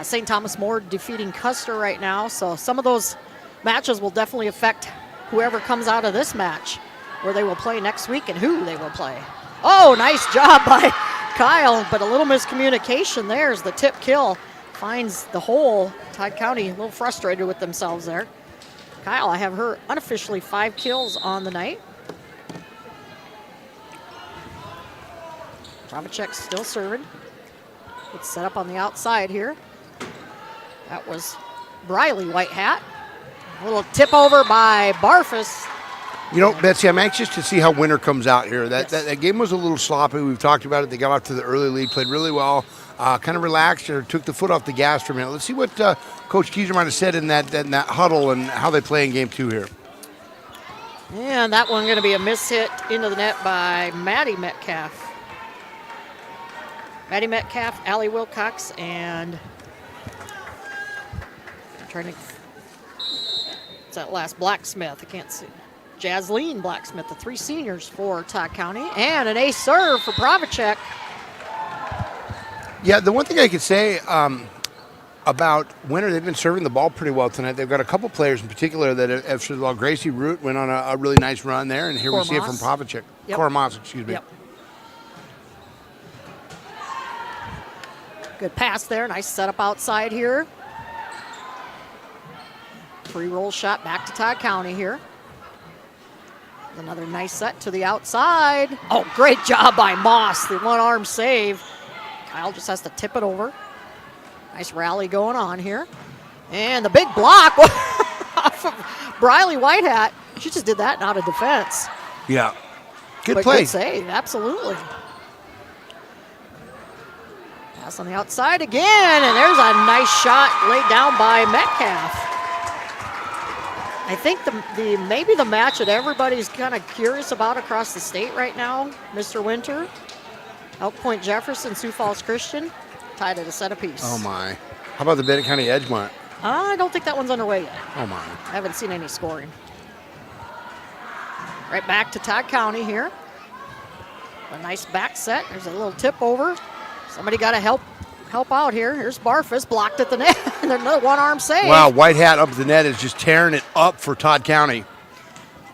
Speaker 7: St. Thomas More defeating Custer right now. So some of those matches will definitely affect whoever comes out of this match, where they will play next week and who they will play. Oh, nice job by Kyle, but a little miscommunication there as the tip kill finds the hole. Todd County a little frustrated with themselves there. Kyle, I have her unofficially 5 kills on the night. Pravacek still serving. It's set up on the outside here. That was Briley White Hat. A little tip over by Barfus.
Speaker 6: You know, Betsy, I'm anxious to see how Winter comes out here. That game was a little sloppy. We've talked about it. They got off to the early lead, played really well, kind of relaxed or took the foot off the gas for a minute. Let's see what Coach Keiser might have said in that huddle and how they play in game 2 here.
Speaker 7: And that one going to be a miss hit into the net by Maddie Metcalf. Maddie Metcalf, Allie Wilcox, and I'm trying to, it's that last Blacksmith, I can't see. Jasleen Blacksmith, the 3 seniors for Todd County, and an ace serve for Pravacek.
Speaker 6: Yeah, the one thing I could say about Winter, they've been serving the ball pretty well tonight. They've got a couple players in particular that have served well. Gracie Root went on a really nice run there, and here we see it from Pravacek.
Speaker 7: Yep.
Speaker 6: Kormas, excuse me.
Speaker 7: Yep. Good pass there. Nice setup outside here. Free roll shot back to Todd County here. Another nice set to the outside. Oh, great job by Moss. The one-arm save. Kyle just has to tip it over. Nice rally going on here. And the big block off of Briley Whitehat. She just did that out of defense.
Speaker 6: Yeah. Good
Speaker 7: But
Speaker 6: play.
Speaker 7: good save, absolutely. Pass on the outside again, and there's a nice shot laid down by Metcalf. I think maybe the match that everybody's kind of curious about across the state right now, Mr. Winter, Elk Point Jefferson, Sioux Falls Christian, tied at a set apiece.
Speaker 6: Oh, my. How about the Bennett County Edgemont?
Speaker 7: I don't think that one's underway yet.
Speaker 6: Oh, my.
Speaker 7: I haven't seen any scoring. Right back to Todd County here. A nice back set. There's a little tip over. Somebody got to help out here. Here's Barfus, blocked at the net. And another one-arm save.
Speaker 6: Wow, White Hat up the net is just tearing it up for Todd County.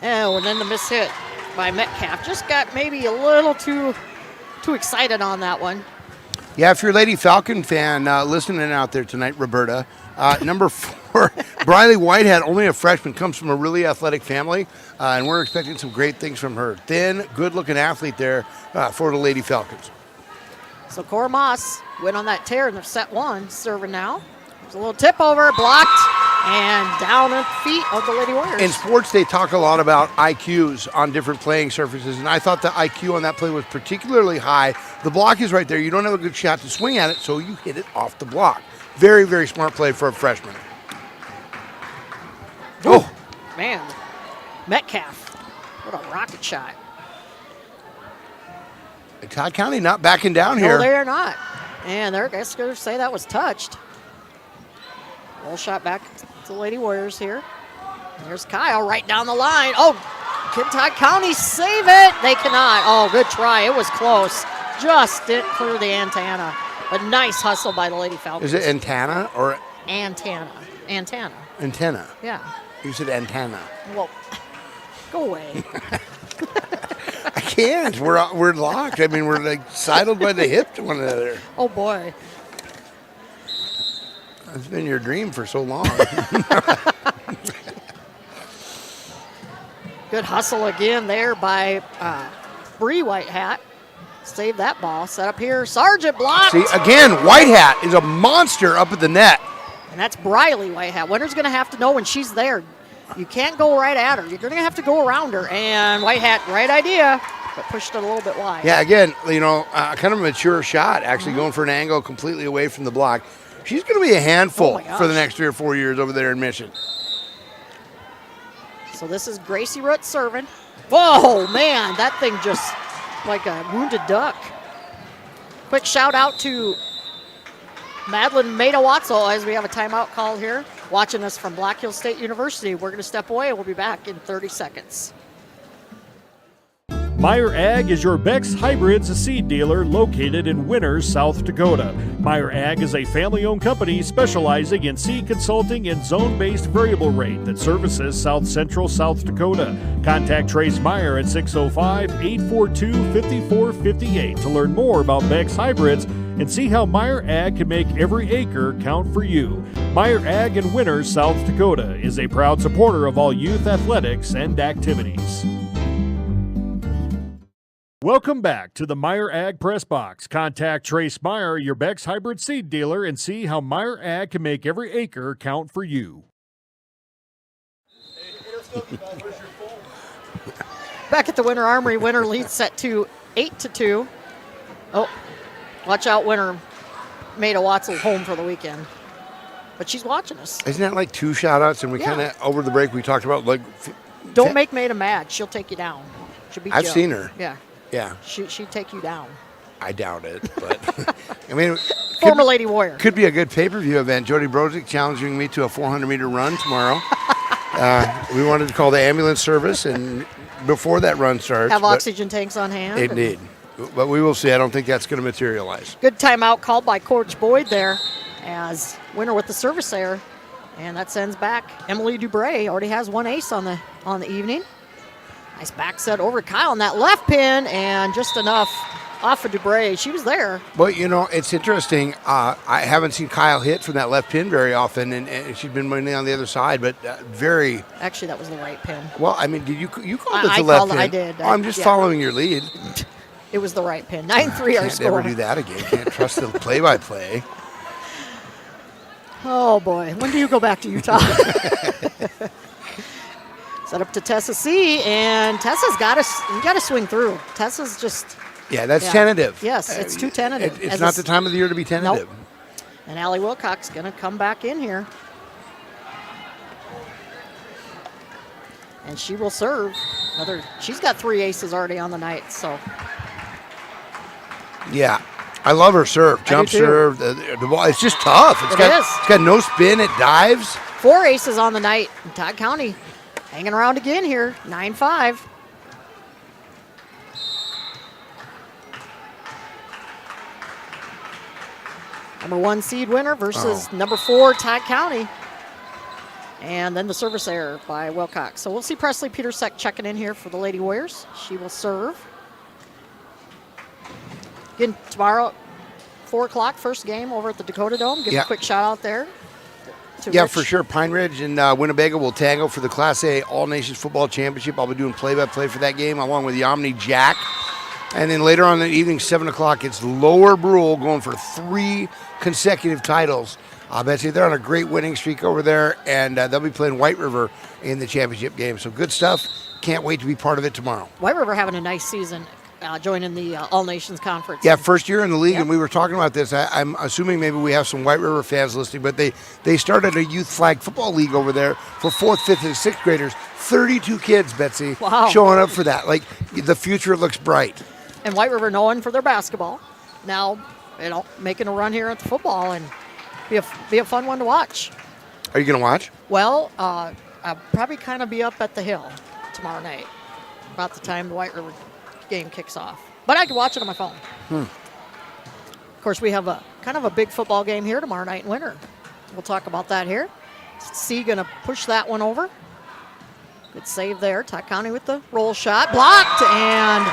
Speaker 7: Oh, and then the miss hit by Metcalf. Just got maybe a little too excited on that one.
Speaker 6: Yeah, if you're a Lady Falcon fan listening out there tonight, Roberta, number 4, Briley Whitehead, only a freshman, comes from a really athletic family, and we're expecting some great things from her. Thin, good-looking athlete there for the Lady Falcons.
Speaker 7: So Cora Moss went on that tear in set 1, serving now. There's a little tip over, blocked, and down at the feet of the Lady Warriors.
Speaker 6: In sports, they talk a lot about IQs on different playing surfaces, and I thought the IQ on that play was particularly high. The block is right there. You don't have a good shot to swing at it, so you hit it off the block. Very, very smart play for a freshman.
Speaker 7: Oh, man. Metcalf. What a rocket shot.
Speaker 6: Todd County not backing down here.
Speaker 7: No, they are not. And they're going to say that was touched. Roll shot back to the Lady Warriors here. There's Kyle right down the line. Oh, can Todd County save it? They cannot. Oh, good try. It was close. Just didn't clear the antenna. But nice hustle by the Lady Falcons.
Speaker 6: Is it antenna or?
Speaker 7: Antenna. Antenna.
Speaker 6: Antenna.
Speaker 7: Yeah.
Speaker 6: You said antenna.
Speaker 7: Well, go away.
Speaker 6: I can't. We're locked. I mean, we're like sidled by the hip to one another.
Speaker 7: Oh, boy.
Speaker 6: It's been your dream for so long.
Speaker 7: Good hustle again there by Bree Whitehat. Save that ball. Set up here. Sargent blocked.
Speaker 6: See, again, Whitehat is a monster up at the net.
Speaker 7: And that's Briley Whitehat. Winner's going to have to know when she's there. You can't go right at her. You're going to have to go around her. And Whitehat, right idea, but pushed it a little bit wide.
Speaker 6: Yeah, again, kind of a mature shot, actually going for an angle completely away from the block. She's going to be a handful for the next 3 or 4 years over there in Mission.
Speaker 7: So this is Gracie Root serving. Whoa, man, that thing just like a wounded duck. Quick shout out to Madeline Maida-Watzel as we have a timeout called here. Watching us from Black Hills State University. We're going to step away and we'll be back in 30 seconds.
Speaker 23: Meyer Ag is your Beck's Hybrids seed dealer located in Winters, South Dakota. Meyer Ag is a family-owned company specializing in seed consulting and zone-based variable rate that services South Central South Dakota. Contact Trace Meyer at 605-842-5458 to learn more about Beck's Hybrids and see how Meyer Ag can make every acre count for you. Meyer Ag in Winters, South Dakota is a proud supporter of all youth athletics and activities. Welcome back to the Meyer Ag Press Box. Contact Trace Meyer, your Beck's Hybrid Seed dealer, and see how Meyer Ag can make every acre count for you.
Speaker 7: Back at the Winter Armory, Winter leads set to 8-2. Oh, watch out, Winter Maida-Watzel home for the weekend. But she's watching us.
Speaker 6: Isn't that like 2 shout-outs? And we kind of, over the break, we talked about like...
Speaker 7: Don't make Maida mad. She'll take you down. She'll beat
Speaker 6: I've
Speaker 7: you up.
Speaker 6: seen her.
Speaker 7: Yeah.
Speaker 6: Yeah.
Speaker 7: She'd take you down.
Speaker 6: I doubt it, but I mean...
Speaker 7: Former Lady Warrior.
Speaker 6: Could be a good pay-per-view event. Jody Brozick challenging me to a 400-meter run tomorrow. We wanted to call the ambulance service, and before that run starts...
Speaker 7: Have oxygen tanks on hand.
Speaker 6: Indeed. But we will see. I don't think that's going to materialize.
Speaker 7: Good timeout called by Coach Boyd there as Winner with the service error. And that sends back Emily Dubray. Already has 1 ace on the evening. Nice back set over Kyle on that left pin, and just enough off of Dubray. She was there.
Speaker 6: Well, it's interesting. I haven't seen Kyle hit from that left pin very often, and she's been mainly on the other side, but very...
Speaker 7: Actually, that was the right pin.
Speaker 6: Well, I mean, you called it the left pin?
Speaker 7: I did.
Speaker 6: I'm just following your lead.
Speaker 7: It was the right pin. 9-3 our score.
Speaker 6: Can't never do that again. Can't trust the play-by-play.
Speaker 7: Oh, boy. When do you go back to Utah? Set up to Tessa C, and Tessa's got to swing through. Tessa's just...
Speaker 6: Yeah, that's tentative.
Speaker 7: Yes, it's too tentative.
Speaker 6: It's not the time of the year to be tentative.
Speaker 7: Nope. And Allie Wilcox going to come back in here. And she will serve. She's got 3 aces already on the night, so...
Speaker 6: Yeah, I love her serve. Jump serve. The ball. It's just tough. It's got no spin. It dives.
Speaker 7: 4 aces on the night. And Todd County hanging around again here. 9-5. Number 1 seed Winner versus number 4 Todd County. And then the service error by Wilcox. So we'll see Presley Petersek checking in here for the Lady Warriors. She will serve. Again, tomorrow, 4 o'clock, first game over at the Dakota Dome. Give
Speaker 6: Yeah.
Speaker 7: a quick shout out there. To
Speaker 6: Yeah,
Speaker 7: Rich.
Speaker 6: for sure. Pine Ridge and Winnebago will tango for the Class A All-Nations Football Championship. I'll be doing play-by-play for that game along with Yamini Jack. And then later on in the evening, 7 o'clock, it's Lower Brule going for 3 consecutive titles. Betsy, they're on a great winning streak over there, and they'll be playing White River in the championship game. So good stuff. Can't wait to be part of it tomorrow.
Speaker 7: White River having a nice season, joining the All-Nations Conference.
Speaker 6: Yeah, first year in the league, and we were talking about this. I'm assuming maybe we have some White River fans listening, but they started a youth flag football league over there for 4th, 5th, and 6th graders. 32 kids, Betsy, showing up for that. Like, the future looks bright.
Speaker 7: And White River known for their basketball. Now, making a run here at the football and be a fun one to watch.
Speaker 6: Are you going to watch?
Speaker 7: Well, I'll probably kind of be up at the hill tomorrow night, about the time the White River game kicks off. But I can watch it on my phone. Of course, we have a kind of a big football game here tomorrow night in Winter. We'll talk about that here. C going to push that one over. Good save there. Todd County with the roll shot. Blocked, and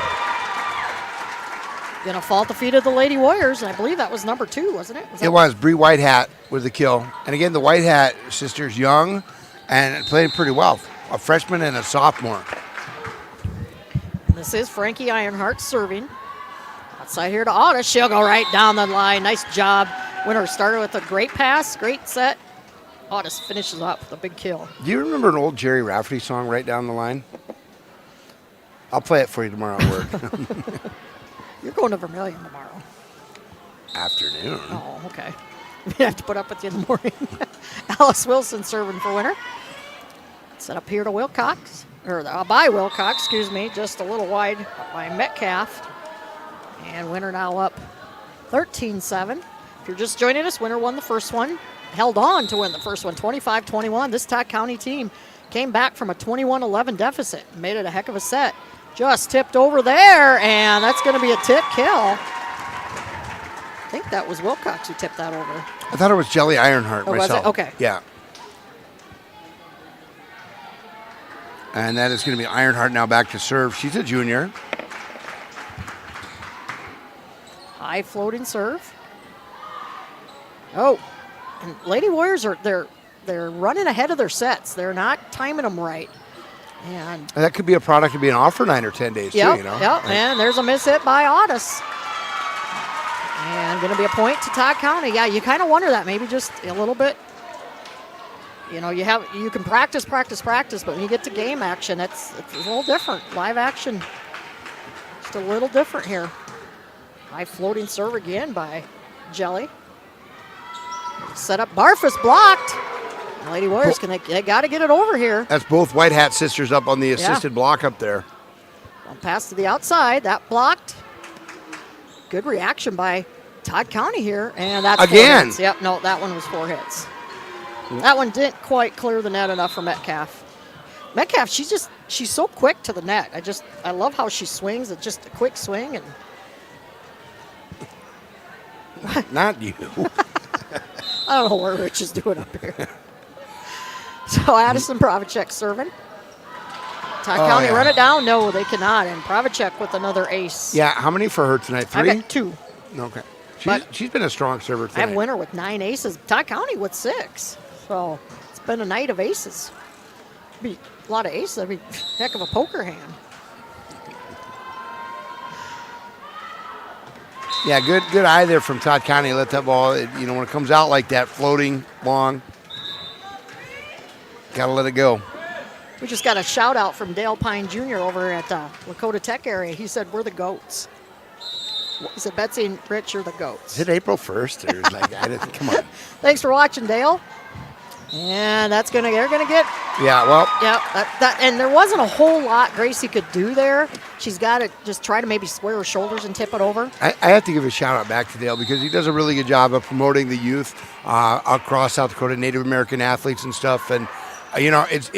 Speaker 7: going to fall at the feet of the Lady Warriors. And I believe that was number 2, wasn't it?
Speaker 6: It was. Bree Whitehat with the kill. And again, the Whitehat sisters, young and playing pretty well. A freshman and a sophomore.
Speaker 7: And this is Frankie Ironheart serving. Outside here to Otta. She'll go right down the line. Nice job. Winner started with a great pass, great set. Otis finishes up with a big kill.
Speaker 6: Do you remember an old Jerry Rafferty song, Right Down the Line? I'll play it for you tomorrow at work.
Speaker 7: You're going to Vermilion tomorrow.
Speaker 6: Afternoon.
Speaker 7: Oh, okay. We have to put up with you in the morning. Alice Wilson serving for Winter. Set up here to Wilcox, or by Wilcox, excuse me, just a little wide by Metcalf. And Winter now up 13-7. If you're just joining us, Winter won the first one, held on to win the first one, 25-21. This Todd County team came back from a 21-11 deficit, made it a heck of a set. Just tipped over there, and that's going to be a tip kill. I think that was Wilcox who tipped that over.
Speaker 6: I thought it was Jelly Ironheart myself.
Speaker 7: Was it? Okay.
Speaker 6: Yeah. And that is going to be Ironheart now back to serve. She's a junior.
Speaker 7: High floating serve. Oh, and Lady Warriors they're running ahead of their sets. They're not timing them right. And
Speaker 6: that could be a product of being off for 9 or 10 days, too, you know?
Speaker 7: Yep, and there's a miss hit by Otis. And going to be a point to Todd County. Yeah, you kind of wonder that. Maybe just a little bit. You know, you can practice, but when you get to game action, it's a little different. Live action, just a little different here. High floating serve again by Jelly. Set up Barfus blocked. Lady Warriors, they got to get it over here.
Speaker 6: That's both White Hat sisters up on the assisted block up there.
Speaker 7: Well, pass to the outside. That blocked. Good reaction by Todd County here. And that's
Speaker 6: again.
Speaker 7: 4 hits. Yep, no, that one was 4 hits. That one didn't quite clear the net enough for Metcalf. Metcalf, she's so quick to the net. I love how she swings. It's just a quick swing. And
Speaker 6: Not you.
Speaker 7: I don't know what Rich is doing up here. So Addison Provacek serving. Todd County run it down. No, they cannot. And Provacek with another ace.
Speaker 6: Yeah, how many for her tonight? 3?
Speaker 7: I got 2.
Speaker 6: Okay. She's been a strong server tonight.
Speaker 7: I have Winter with 9 aces. Todd County with 6. So it's been a night of aces. Be a lot of aces. That'd be a heck of a poker hand.
Speaker 6: Yeah, good eye there from Todd County. Let that ball, when it comes out like that, floating long, got to let it go.
Speaker 7: We just got a shout out from Dale Pine Jr. over at Lakota Tech area. He said, we're the GOATs. He said, Betsy and Rich, you're the GOATs.
Speaker 6: Is it April 1st? Or come on.
Speaker 7: Thanks for watching, Dale. And they're going to get.
Speaker 6: Yeah, well.
Speaker 7: Yeah, and there wasn't a whole lot Gracie could do there. She's got to just try to maybe square her shoulders and tip it over.
Speaker 6: I have to give a shout out back to Dale because he does a really good job of promoting the youth across South Dakota, Native American athletes and stuff. And, it's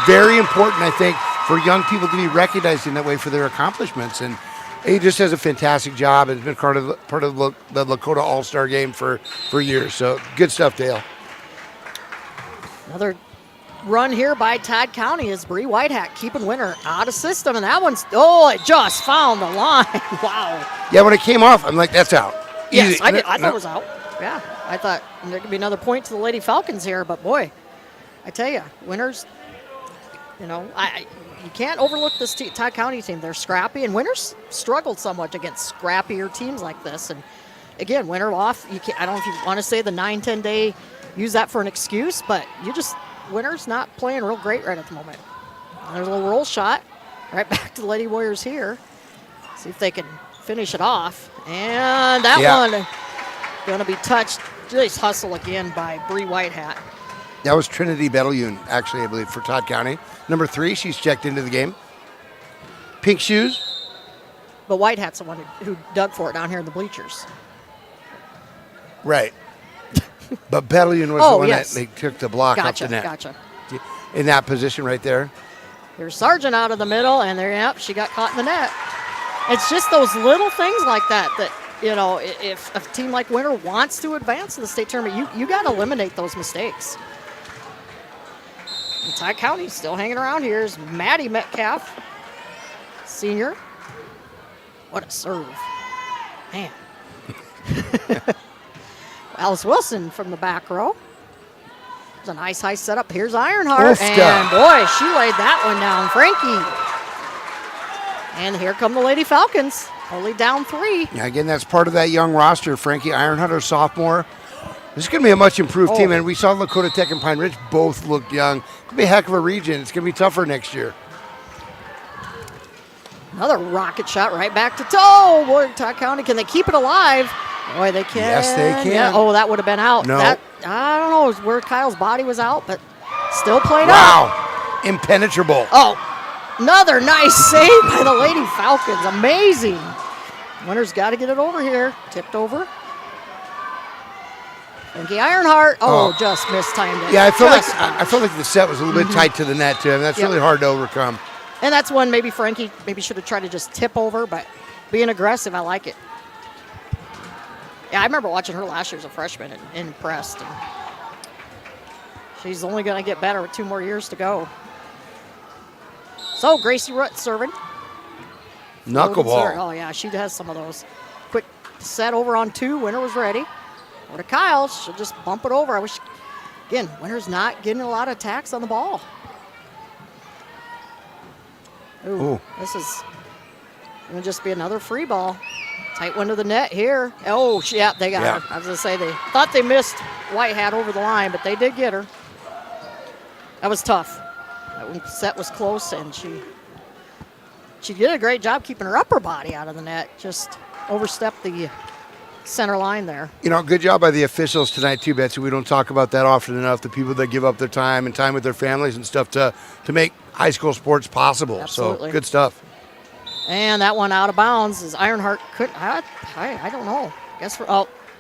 Speaker 6: very important, I think, for young people to be recognized in that way for their accomplishments. And he just does a fantastic job and has been part of the Lakota All-Star game for years. So good stuff, Dale.
Speaker 7: Another run here by Todd County is Bree Whitehat keeping Winter out of system. And that one's, it just found the line. Wow.
Speaker 6: Yeah, when it came off, I'm like, that's out.
Speaker 7: Yes,
Speaker 6: Easy.
Speaker 7: I did. I thought
Speaker 6: No.
Speaker 7: it was out. Yeah, I thought there could be another point to the Lady Falcons here, but boy, I tell you, Winners, you can't overlook this Todd County team. They're scrappy, and Winners struggled somewhat against scrappier teams like this. And again, Winner off. I don't know if you want to say the 9-10 day, use that for an excuse, but Winners not playing real great right at the moment. And there's a little roll shot right back to the Lady Warriors here. See if they can finish it off. And that one going to be touched. Nice hustle again by Bree Whitehat.
Speaker 6: That was Trinity Betelune, actually, I believe, for Todd County. Number 3, she's checked into the game. Pink shoes.
Speaker 7: But Whitehat's the one who dug for it down here in the bleachers.
Speaker 6: Right. But Betelune was the one that they took the block off the net.
Speaker 7: Gotcha.
Speaker 6: In that position right there.
Speaker 7: Here's Sargent out of the middle, and there, she got caught in the net. It's just those little things like that, if a team like Winter wants to advance to the state tournament, you got to eliminate those mistakes. And Todd County still hanging around here is Maddie Metcalf, senior. What a serve. Man. Alice Wilson from the back row. It's a nice high setup. Here's Ironheart. And boy, she laid that one down. Frankie. And here come the Lady Falcons. Only down 3.
Speaker 6: Yeah, again, that's part of that young roster. Frankie Ironheart, our sophomore. This is going to be a much improved team. And we saw Lakota Tech and Pine Ridge both looked young. It's going to be a heck of a region. It's going to be tougher next year.
Speaker 7: Another rocket shot right back to toe. Boy, Todd County, can they keep it alive? Boy, they can.
Speaker 6: Yes, they can.
Speaker 7: Yeah. Oh, that would have been out.
Speaker 6: No.
Speaker 7: I don't know where Kyle's body was out, but still played out.
Speaker 6: Wow. Impenetrable.
Speaker 7: Oh, another nice save by the Lady Falcons. Amazing. Winner's got to get it over here. Tipped over. Frankie Ironheart. Oh, just mistimed it.
Speaker 6: Yeah, I felt like the set was a little bit tight to the net, too. And that's really hard to overcome.
Speaker 7: And that's one maybe Frankie should have tried to just tip over, but being aggressive, I like it. Yeah, I remember watching her last year as a freshman and impressed. And she's only going to get better with 2 more years to go. So Gracie Rutt serving.
Speaker 6: Knuckleball.
Speaker 7: Oh, yeah, she has some of those. Quick set over on 2. Winner was ready. Over to Kyle. She'll just bump it over. I wish, again, Winner's not getting a lot of attacks on the ball. Ooh. This is going to just be another free ball. Tight one to the net here. Oh, yeah, they got her. I was going to say they thought they missed Whitehat over the line, but they did get her. That was tough. That set was close, and she did a great job keeping her upper body out of the net. Just overstepped the center line there.
Speaker 6: Good job by the officials tonight, too, Betsy. We don't talk about that often enough, the people that give up their time and time with their families and stuff to make high school sports possible.
Speaker 7: Absolutely.
Speaker 6: So, good stuff.
Speaker 7: And that one out of bounds is Ironheart couldn't. I don't know.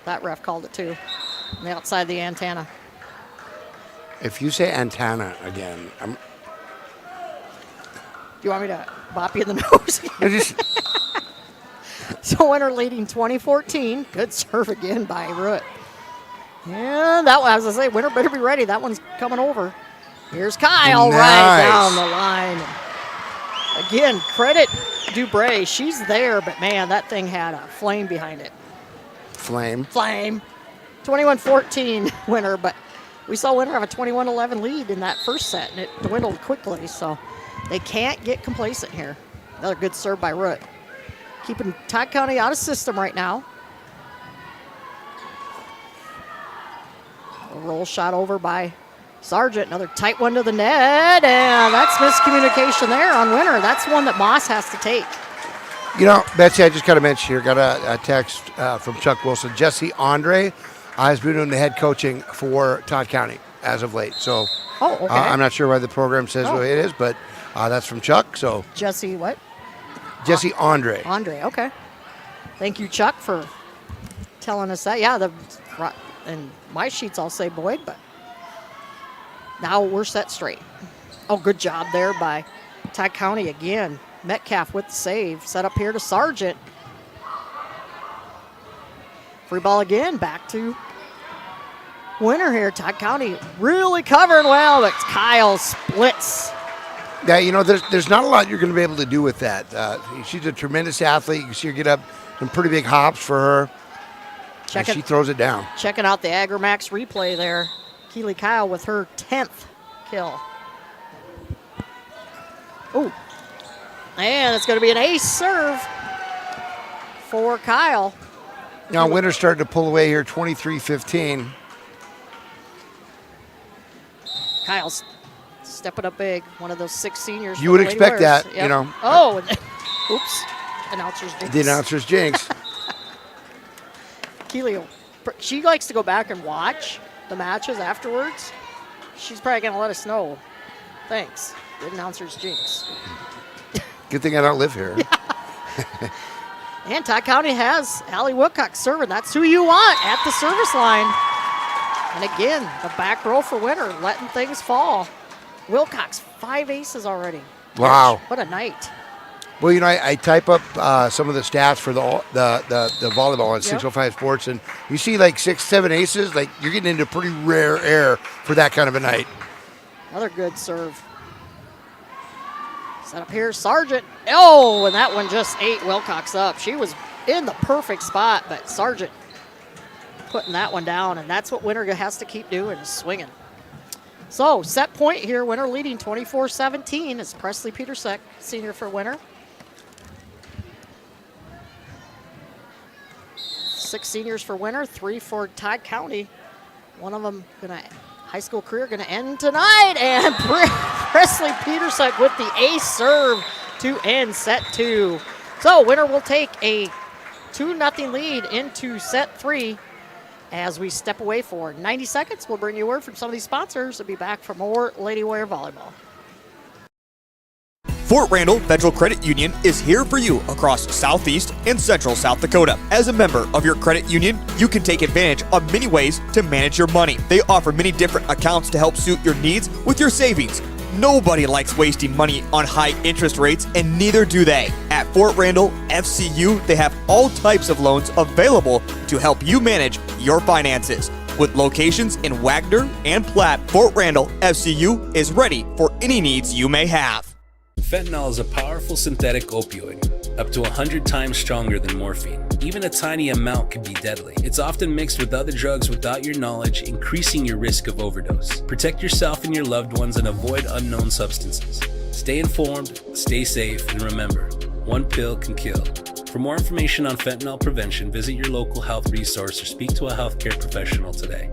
Speaker 7: That ref called it too. On the outside of the antenna.
Speaker 6: If you say antenna again,
Speaker 7: Do you want me to bop you in the nose? So Winner leading 2014. Good serve again by Root. And that one, as I say, Winner better be ready. That one's coming over. Here's Kyle right down the line. Again, credit Dubray. She's there, but man, that thing had a flame behind it.
Speaker 6: Flame.
Speaker 7: 21-14 Winner, but we saw Winner have a 21-11 lead in that first set, and it dwindled quickly, so they can't get complacent here. Another good serve by Root. Keeping Todd County out of system right now. A roll shot over by Sargent. Another tight one to the net, and that's miscommunication there on Winner. That's one that Moss has to take.
Speaker 6: Betsy, I just got to mention here, got a text from Chuck Wilson. Jesse Andre has been doing the head coaching for Todd County as of late. So I'm not sure why the program says what it is, but that's from Chuck. So
Speaker 7: Jesse what?
Speaker 6: Jesse Andre.
Speaker 7: Andre, okay. Thank you, Chuck, for telling us that. Yeah, and my sheets all say Boyd, but now we're set straight. Oh, good job there by Todd County again. Metcalf with the save. Set up here to Sargent. Free ball again. Back to Winner here. Todd County really covering well, but Kyle splits.
Speaker 6: Yeah, there's not a lot you're going to be able to do with that. She's a tremendous athlete. You can see her get up some pretty big hops for her. And she throws it down.
Speaker 7: Checking out the AgriMax replay there. Keely Kyle with her 10th kill. Oh, and it's going to be an ace serve for Kyle.
Speaker 6: Now Winter's starting to pull away here, 23-15.
Speaker 7: Kyle's stepping up big. One of those 6 seniors.
Speaker 6: You would expect that, you know.
Speaker 7: Oh, oops. Announcer's jinx.
Speaker 6: The announcer's jinx.
Speaker 7: Keely, she likes to go back and watch the matches afterwards. She's probably going to let us know. Thanks. The announcer's jinx.
Speaker 6: Good thing I don't live here.
Speaker 7: And Todd County has Allie Wilcox serving. That's who you want at the service line. And again, the back row for Winter, letting things fall. Wilcox, 5 aces already.
Speaker 6: Wow.
Speaker 7: What a night.
Speaker 6: Well, you know, I type up some of the stats for the volleyball on 605 Sports, and you see like 6, 7 aces. Like, you're getting into pretty rare air for that kind of a night.
Speaker 7: Another good serve. Set up here, Sargent. Oh, and that one just ate Wilcox up. She was in the perfect spot, but Sargent putting that one down, and that's what Winter has to keep doing, is swinging. So, set point here, Winter leading 24-17 is Presley Petersek, senior for Winter. 6 seniors for Winter, 3 for Todd County. One of them high school career gonna end tonight, and Presley Petersek with the ace serve to end set 2. So Winter will take a 2-0 lead into set 3 as we step away for 90 seconds. We'll bring you word from some of these sponsors. We'll be back for more Lady Warrior Volleyball.
Speaker 33: Fort Randall Federal Credit Union is here for you across Southeast and Central South Dakota. As a member of your credit union, you can take advantage of many ways to manage your money. They offer many different accounts to help suit your needs with your savings. Nobody likes wasting money on high interest rates, and neither do they. At Fort Randall FCU, they have all types of loans available to help you manage your finances. With locations in Wagner and Platte, Fort Randall FCU is ready for any needs you may have.
Speaker 14: Fentanyl is a powerful synthetic opioid, up to 100 times stronger than morphine. Even a tiny amount can be deadly. It's often mixed with other drugs without your knowledge, increasing your risk of overdose. Protect yourself and your loved ones and avoid unknown substances. Stay informed, stay safe, and remember, one pill can kill. For more information on fentanyl prevention, visit your local health resource or speak to a healthcare professional today.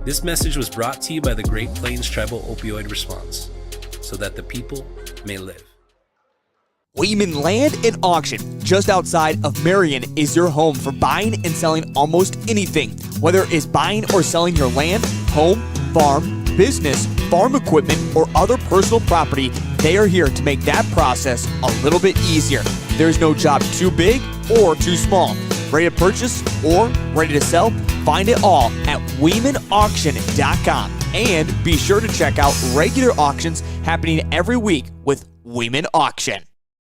Speaker 14: This message was brought to you by the Great Plains Tribal Opioid Response, so that the people may live.
Speaker 33: Weeman Land and Auction, just outside of Marion, is your home for buying and selling almost anything. Whether it is buying or selling your land, home, farm, business, farm equipment, or other personal property, they are here to make that process a little bit easier. There's no job too big or too small. Ready to purchase or ready to sell? Find it all at WeemanAuction.com. And be sure to check out regular auctions happening every week with Weeman Auction.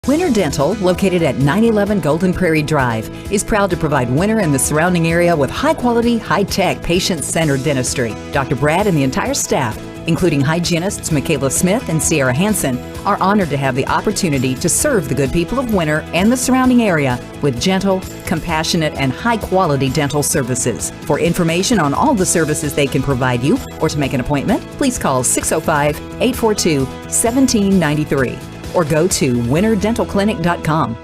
Speaker 15: Winter Dental, located at 911 Golden Prairie Drive, is proud to provide Winter and the surrounding area with high-quality, high-tech, patient-centered dentistry. Dr. Brad and the entire staff, including hygienists Michaela Smith and Sierra Hansen, are honored to have the opportunity to serve the good people of Winter and the surrounding area with gentle, compassionate, and high-quality dental services. For information on all the services they can provide you or to make an appointment, please call 605-842-1793. or go to winterdentalclinic.com.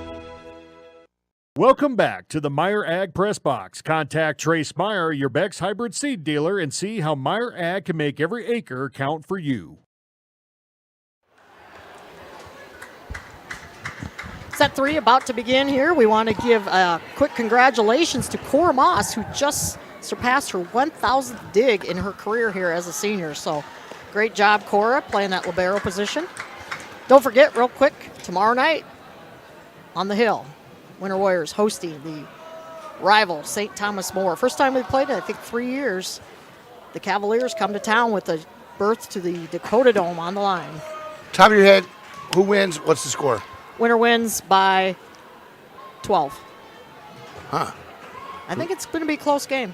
Speaker 23: Welcome back to the Meyer Ag Press Box. Contact Trace Meyer, your Beck's hybrid seed dealer, and see how Meyer Ag can make every acre count for you.
Speaker 7: Set 3 about to begin here. We want to give a quick congratulations to Cora Moss, who just surpassed her 1,000th dig in her career here as a senior. So great job, Cora, playing that libero position. Don't forget, real quick, tomorrow night on the Hill, Winter Warriors hosting the rival St. Thomas More. First time we played in, I think, 3 years. The Cavaliers come to town with a berth to the Dakota Dome on the line.
Speaker 6: Top of your head, who wins? What's the score?
Speaker 7: Winter wins by 12.
Speaker 6: Huh.
Speaker 7: I think it's going to be a close game.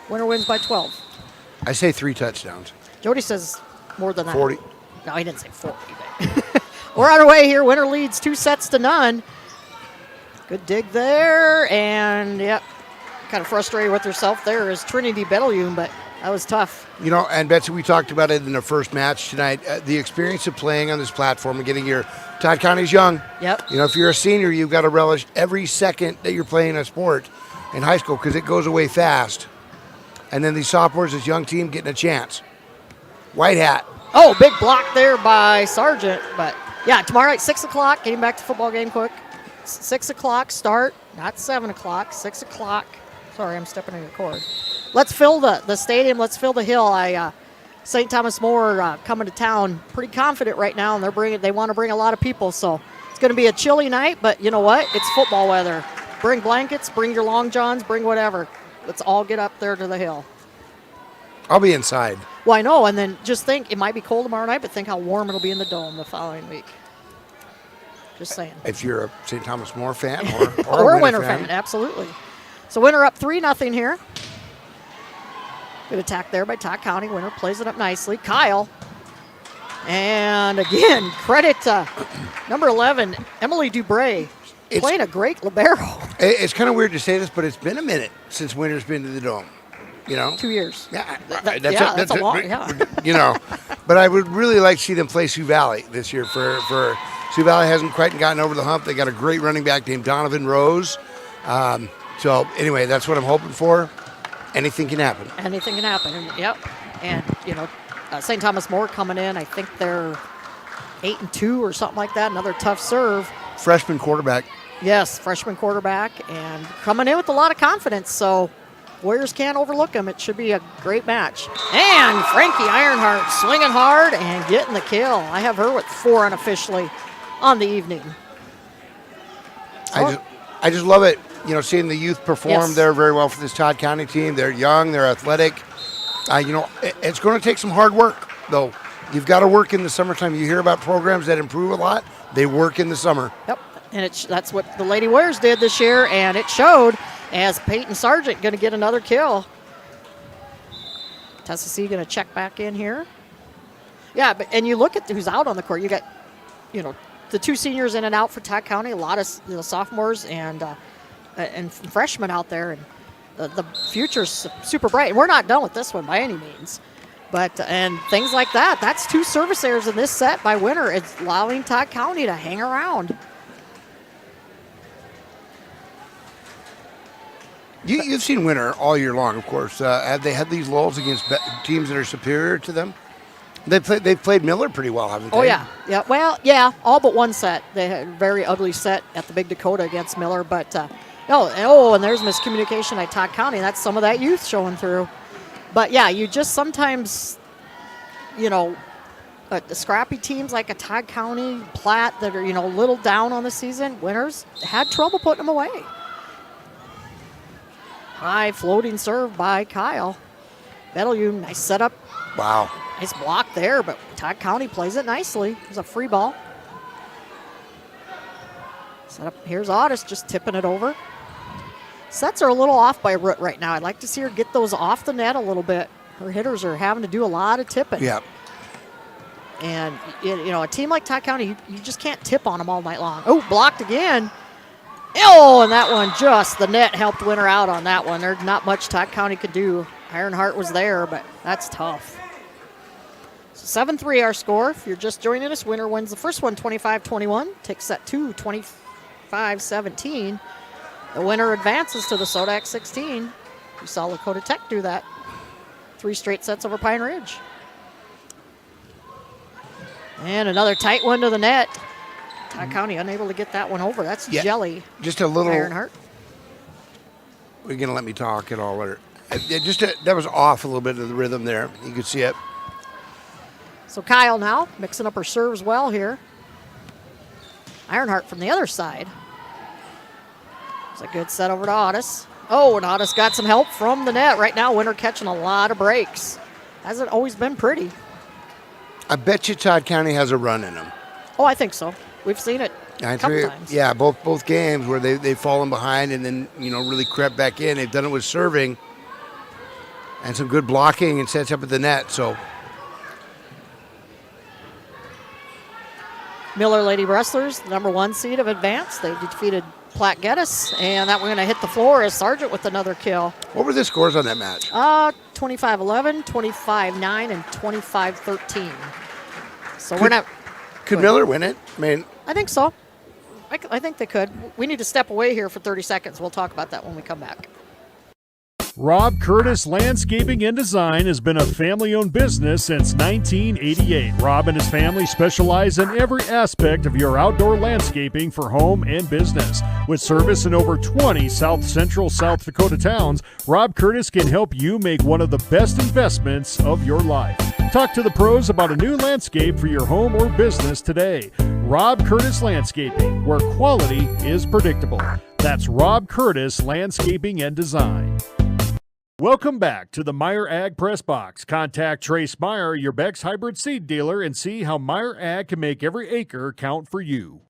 Speaker 7: Winter wins by 12.
Speaker 6: I say 3 touchdowns.
Speaker 7: Jody says more than that.
Speaker 6: 40.
Speaker 7: No, he didn't say 40. We're on our way here. Winter leads 2-0. Good dig there, and yep, kind of frustrated with herself there is Trinity Bethlehem, but that was tough.
Speaker 6: You know, and Betsy, we talked about it in the first match tonight. The experience of playing on this platform and getting your Todd County's young.
Speaker 7: Yep.
Speaker 6: You know, if you're a senior, you've got to relish every second that you're playing a sport in high school because it goes away fast. And then these sophomores, this young team, getting a chance. White hat.
Speaker 7: Oh, big block there by Sargent. But, yeah, tomorrow night, 6 o'clock. Getting back to football game quick. 6 o'clock start, not 7 o'clock, 6 o'clock. Sorry, I'm stepping on your cord. Let's fill the stadium. Let's fill the hill. St. Thomas More coming to town, pretty confident right now, and they want to bring a lot of people. So it's going to be a chilly night, but you know what? It's football weather. Bring blankets, bring your long johns, bring whatever. Let's all get up there to the hill.
Speaker 6: I'll be inside.
Speaker 7: Well, I know, and then just think, it might be cold tomorrow night, but think how warm it'll be in the Dome the following week. Just saying.
Speaker 6: If you're a St. Thomas More fan
Speaker 7: or a Winter fan, absolutely. So Winter up 3-0 here. Good attack there by Todd County. Winter plays it up nicely. Kyle. And again, credit number 11, Emily Dubray, playing a great libero.
Speaker 6: It's kind of weird to say this, but it's been a minute since Winter's been to the Dome. You know?
Speaker 7: 2 years.
Speaker 6: Yeah,
Speaker 7: that's a long, yeah.
Speaker 6: You know, but I would really like to see them play Sioux Valley this year. For Sioux Valley hasn't quite gotten over the hump. They got a great running back named Donovan Rose. So anyway, that's what I'm hoping for. Anything can happen.
Speaker 7: Anything can happen. Yep. And you know, St. Thomas More coming in. I think they're 8-2 or something like that. Another tough serve.
Speaker 6: Freshman quarterback.
Speaker 7: Yes, freshman quarterback, and coming in with a lot of confidence. So Warriors can't overlook them. It should be a great match. And Frankie Ironheart swinging hard and getting the kill. I have her with 4 unofficially on the evening.
Speaker 6: I just love it. You know, seeing the youth perform
Speaker 7: Yes.
Speaker 6: there very well for this Todd County team. They're young, they're athletic. You know, it's going to take some hard work, though. You've got to work in the summertime. You hear about programs that improve a lot. They work in the summer.
Speaker 7: Yep, and that's what the Lady Warriors did this year, and it showed as Peyton Sargent going to get another kill. Tessa C going to check back in here. Yeah, and you look at who's out on the court. You got, you know, the 2 seniors in and out for Todd County, a lot of sophomores and freshmen out there, and the future's super bright. And we're not done with this one by any means, but and things like that. That's 2 service errors in this set by Winter. It's allowing Todd County to hang around.
Speaker 6: You've seen Winter all year long, of course. Have they had these lulls against teams that are superior to them? They've played Miller pretty well, haven't they?
Speaker 7: Oh, yeah. Yeah. Well, yeah, all but one set. They had a very ugly set at the Big Dakota against Miller. But, and there's miscommunication at Todd County. That's some of that youth showing through. But, yeah, you just sometimes, you know, the scrappy teams like a Todd County, Platte, that are, you know, a little down on the season, Winners had trouble putting them away. High floating serve by Kyle. Bethlehem, nice setup.
Speaker 6: Wow.
Speaker 7: Nice block there, but Todd County plays it nicely. There's a free ball. Set up. Here's Otis just tipping it over. Sets are a little off by Root right now. I'd like to see her get those off the net a little bit. Her hitters are having to do a lot of tipping.
Speaker 6: Yeah.
Speaker 7: And, you know, a team like Todd County, you just can't tip on them all night long. Oh, blocked again. Oh, and that one the net helped Winter out on that one. There's not much Todd County could do. Ironheart was there, but that's tough. 7-3 our score. If you're just joining us, Winter wins the first one 25-21. Takes set 2, 25-17. The winner advances to the Sodak 16. We saw Lakota Tech do that. 3 straight sets over Pine Ridge. And another tight one to the net. Todd County unable to get that one over. That's jelly.
Speaker 6: Just a little.
Speaker 7: Ironheart.
Speaker 6: You're going to let me talk at all? That was off a little bit of the rhythm there. You could see it.
Speaker 7: So Kyle now mixing up her serves well here. Ironheart from the other side. It's a good set over to Otis. Oh, and Otis got some help from the net. Right now, Winter catching a lot of breaks. Hasn't always been pretty.
Speaker 6: I bet you Todd County has a run in them.
Speaker 7: Oh, I think so. We've seen it a couple times.
Speaker 6: Yeah, both games where they've fallen behind and then, you know, really crept back in. They've done it with serving and some good blocking and sets up at the net. So
Speaker 7: Miller Lady Wrestlers, the number 1 seed, have advanced. They defeated Platte Geddes, and that one going to hit the floor as Sargent with another kill.
Speaker 6: What were the scores on that match?
Speaker 7: 25-11, 25-9, and 25-13. So we're not.
Speaker 6: Could Miller win it? I mean,
Speaker 7: I think so. I think they could. We need to step away here for 30 seconds. We'll talk about that when we come back.
Speaker 23: Rob Curtis Landscaping and Design has been a family-owned business since 1988. Rob and his family specialize in every aspect of your outdoor landscaping for home and business. With service in over 20 South Central South Dakota towns, Rob Curtis can help you make one of the best investments of your life. Talk to the pros about a new landscape for your home or business today. Rob Curtis Landscaping, where quality is predictable. That's Rob Curtis Landscaping and Design. Welcome back to the Meyer Ag Press Box. Contact Trace Meyer, your Beck's hybrid seed dealer, and see how Meyer Ag can make every acre count for you.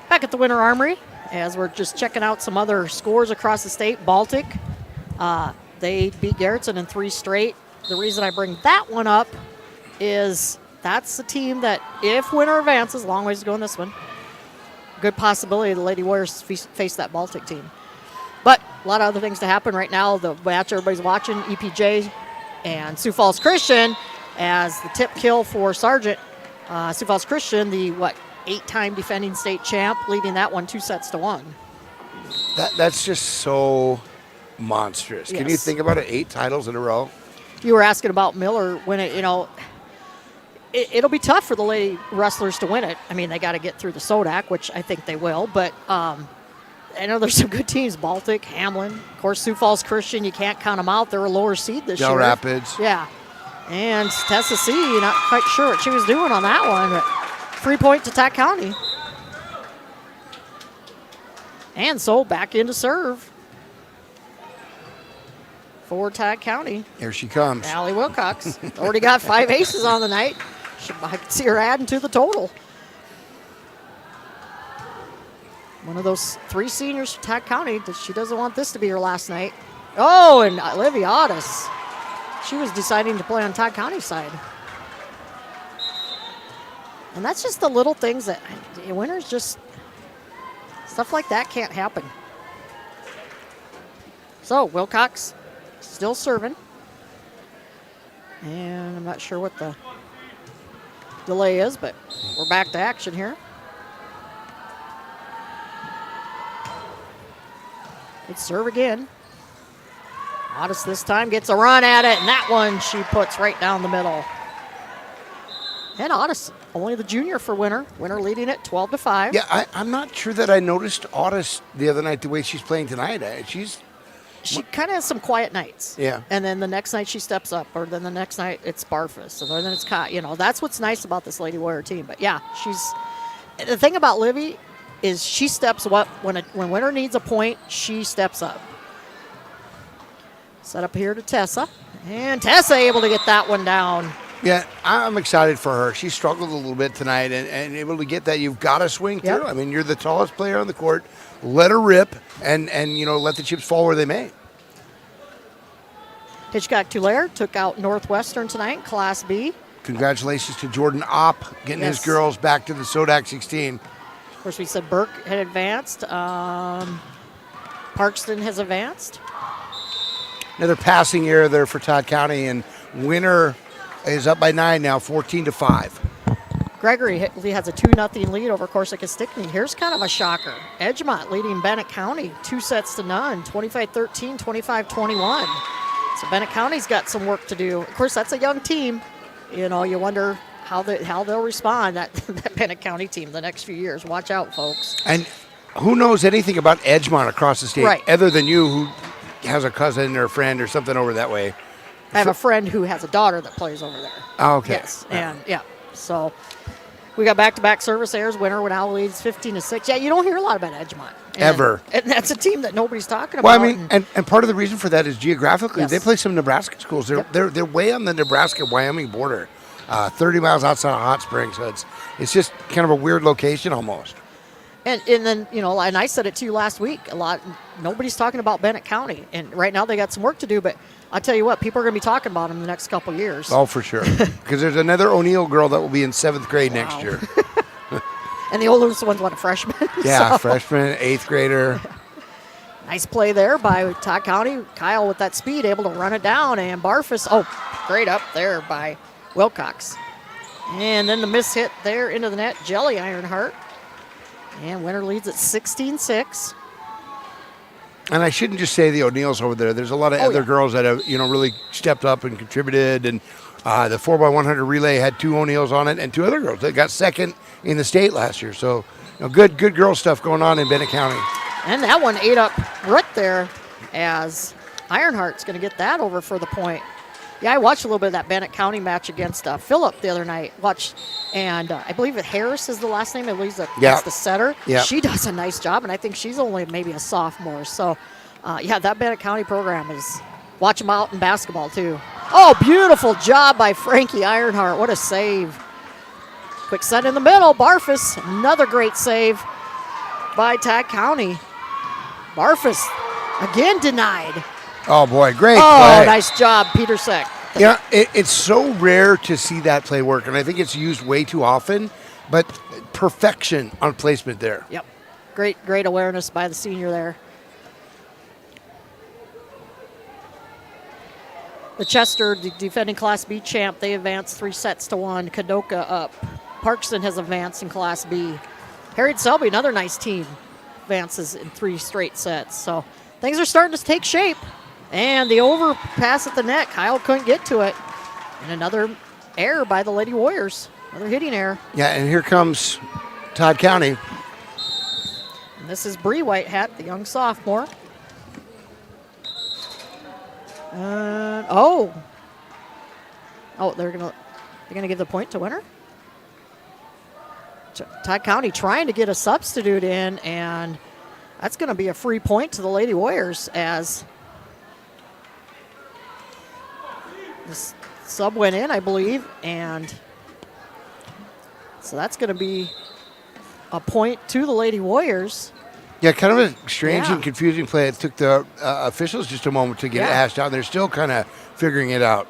Speaker 7: Back at the Winter Armory, as we're just checking out some other scores across the state. Baltic, they beat Garrettson in 3 straight. The reason I bring that one up is that's the team that, if Winter advances, long ways to go in this one, good possibility the Lady Warriors face that Baltic team. But a lot of other things to happen right now. The match everybody's watching, EPJ and Sioux Falls Christian, as the tip kill for Sargent. Sioux Falls Christian, the 8-time defending state champ, leading that one 2-1.
Speaker 6: That's just so monstrous.
Speaker 7: Yes.
Speaker 6: Can you think about it? 8 titles in a row.
Speaker 7: You were asking about Miller when it'll be tough for the lady wrestlers to win it. I mean, they got to get through the Sodak, which I think they will. But I know there's some good teams. Baltic, Hamlin, of course, Sioux Falls Christian. You can't count them out. They're a lower seed this year.
Speaker 6: Del Rapids.
Speaker 7: Yeah. And Tessa C, not quite sure what she was doing on that one. But 3 point to Todd County. And so back into serve for Todd County.
Speaker 6: Here she comes.
Speaker 7: Allie Wilcox. Already got 5 aces on the night. I can see her adding to the total. One of those 3 seniors from Todd County. She doesn't want this to be her last night. Oh, and Olivia Otis. She was deciding to play on Todd County's side. And that's just the little things that winners just, stuff like that can't happen. So Wilcox still serving. And I'm not sure what the delay is, but we're back to action here. Good serve again. Otis this time gets a run at it, and that one she puts right down the middle. And Otis, only the junior for Winter. Winter leading it 12-5.
Speaker 6: Yeah, I'm not sure that I noticed Otis the other night the way she's playing tonight.
Speaker 7: She kind of has some quiet nights.
Speaker 6: Yeah.
Speaker 7: And then the next night she steps up, or then the next night it's Barfus, and then it's that's what's nice about this Lady Warrior team. But yeah, the thing about Livy is she steps up when Winter needs a point, she steps up. Set up here to Tessa, and Tessa able to get that one down.
Speaker 6: Yeah, I'm excited for her. She struggled a little bit tonight, and able to get that, you've got to swing through.
Speaker 7: Yep.
Speaker 6: I mean, you're the tallest player on the court. Let her rip, and let the chips fall where they may.
Speaker 7: Hitchcock-Tulare took out Northwestern tonight, Class B.
Speaker 6: Congratulations to Jordan Opp getting his girls back to the Sodak 16.
Speaker 7: Of course, we said Burke had advanced. Parkston has advanced.
Speaker 6: Another passing error there for Todd County, and Winter is up by 9 now, 14-5.
Speaker 7: Gregory has a 2-0 lead over Corsica Stickney. Here's kind of a shocker. Edgemont leading Bennett County 2-0, 25-13, 25-21. So Bennett County's got some work to do. Of course, that's a young team. You wonder how they'll respond, that Bennett County team, the next few years. Watch out, folks.
Speaker 6: And who knows anything about Edgemont across the state, other than you, who has a cousin or a friend or something over that way?
Speaker 7: I have a friend who has a daughter that plays over there.
Speaker 6: Oh, okay.
Speaker 7: Yes, and so we got back-to-back service errors. Winter now leads 15-6. Yeah, you don't hear a lot about Edgemont.
Speaker 6: Ever.
Speaker 7: And that's a team that nobody's talking about.
Speaker 6: Well, I mean, and part of the reason for that is geographically, they play some Nebraska schools. They're way on the Nebraska-Wyoming border, 30 miles outside of Hot Springs. So it's just kind of a weird location almost.
Speaker 7: And then, and I said it to you last week, nobody's talking about Bennett County. And right now they got some work to do, but I'll tell you what, people are going to be talking about them the next couple of years.
Speaker 6: Oh, for sure. Because there's another O'Neill girl that will be in 7th grade next year.
Speaker 7: And the oldest one's, what, a freshman?
Speaker 6: Yeah,
Speaker 7: So,
Speaker 6: freshman, 8th grader.
Speaker 7: nice play there by Todd County. Kyle with that speed, able to run it down. And Barfus, great up there by Wilcox. And then the miss hit there into the net, Jelly Ironheart. And Winter leads at 16-6.
Speaker 6: And I shouldn't just say the O'Neills over there. There's a lot of other girls that have, really stepped up and contributed. And the 4x100 relay had 2 O'Neills on it and 2 other girls that got second in the state last year. So, good girl stuff going on in Bennett County.
Speaker 7: And that one ate up right there as Ironheart's going to get that over for the point. Yeah, I watched a little bit of that Bennett County match against Phillip the other night. And I believe Harris is the last name. I believe that's the setter.
Speaker 6: Yeah.
Speaker 7: She does a nice job, and I think she's only maybe a sophomore. So, that Bennett County program is – watch them out in basketball, too. Oh, beautiful job by Frankie Ironheart. What a save. Quick set in the middle. Barfus, another great save by Todd County. Barfus, again denied.
Speaker 6: Oh, boy, great
Speaker 7: play.
Speaker 6: play.
Speaker 7: Nice job, Peter Seck.
Speaker 6: It's so rare to see that play work, and I think it's used way too often, but perfection on placement there.
Speaker 7: Yep. Great awareness by the senior there. The Chester, the defending Class B champ, they advanced 3-1. Kadoka up. Parkston has advanced in Class B. Harriet Selby, another nice team, advances in 3 straight sets. So things are starting to take shape. And the overpass at the net, Kyle couldn't get to it. And another error by the Lady Warriors, another hitting error.
Speaker 6: Yeah, and here comes Todd County.
Speaker 7: And this is Bree Whitehat, the young sophomore. They're gonna give the point to Winter. Todd County trying to get a substitute in, and that's going to be a free point to the Lady Warriors as this sub went in, I believe, and so that's going to be a point to the Lady Warriors.
Speaker 6: Yeah, kind of a strange and confusing play. It took the officials just a moment to get it hashed out. They're still kind of figuring it out.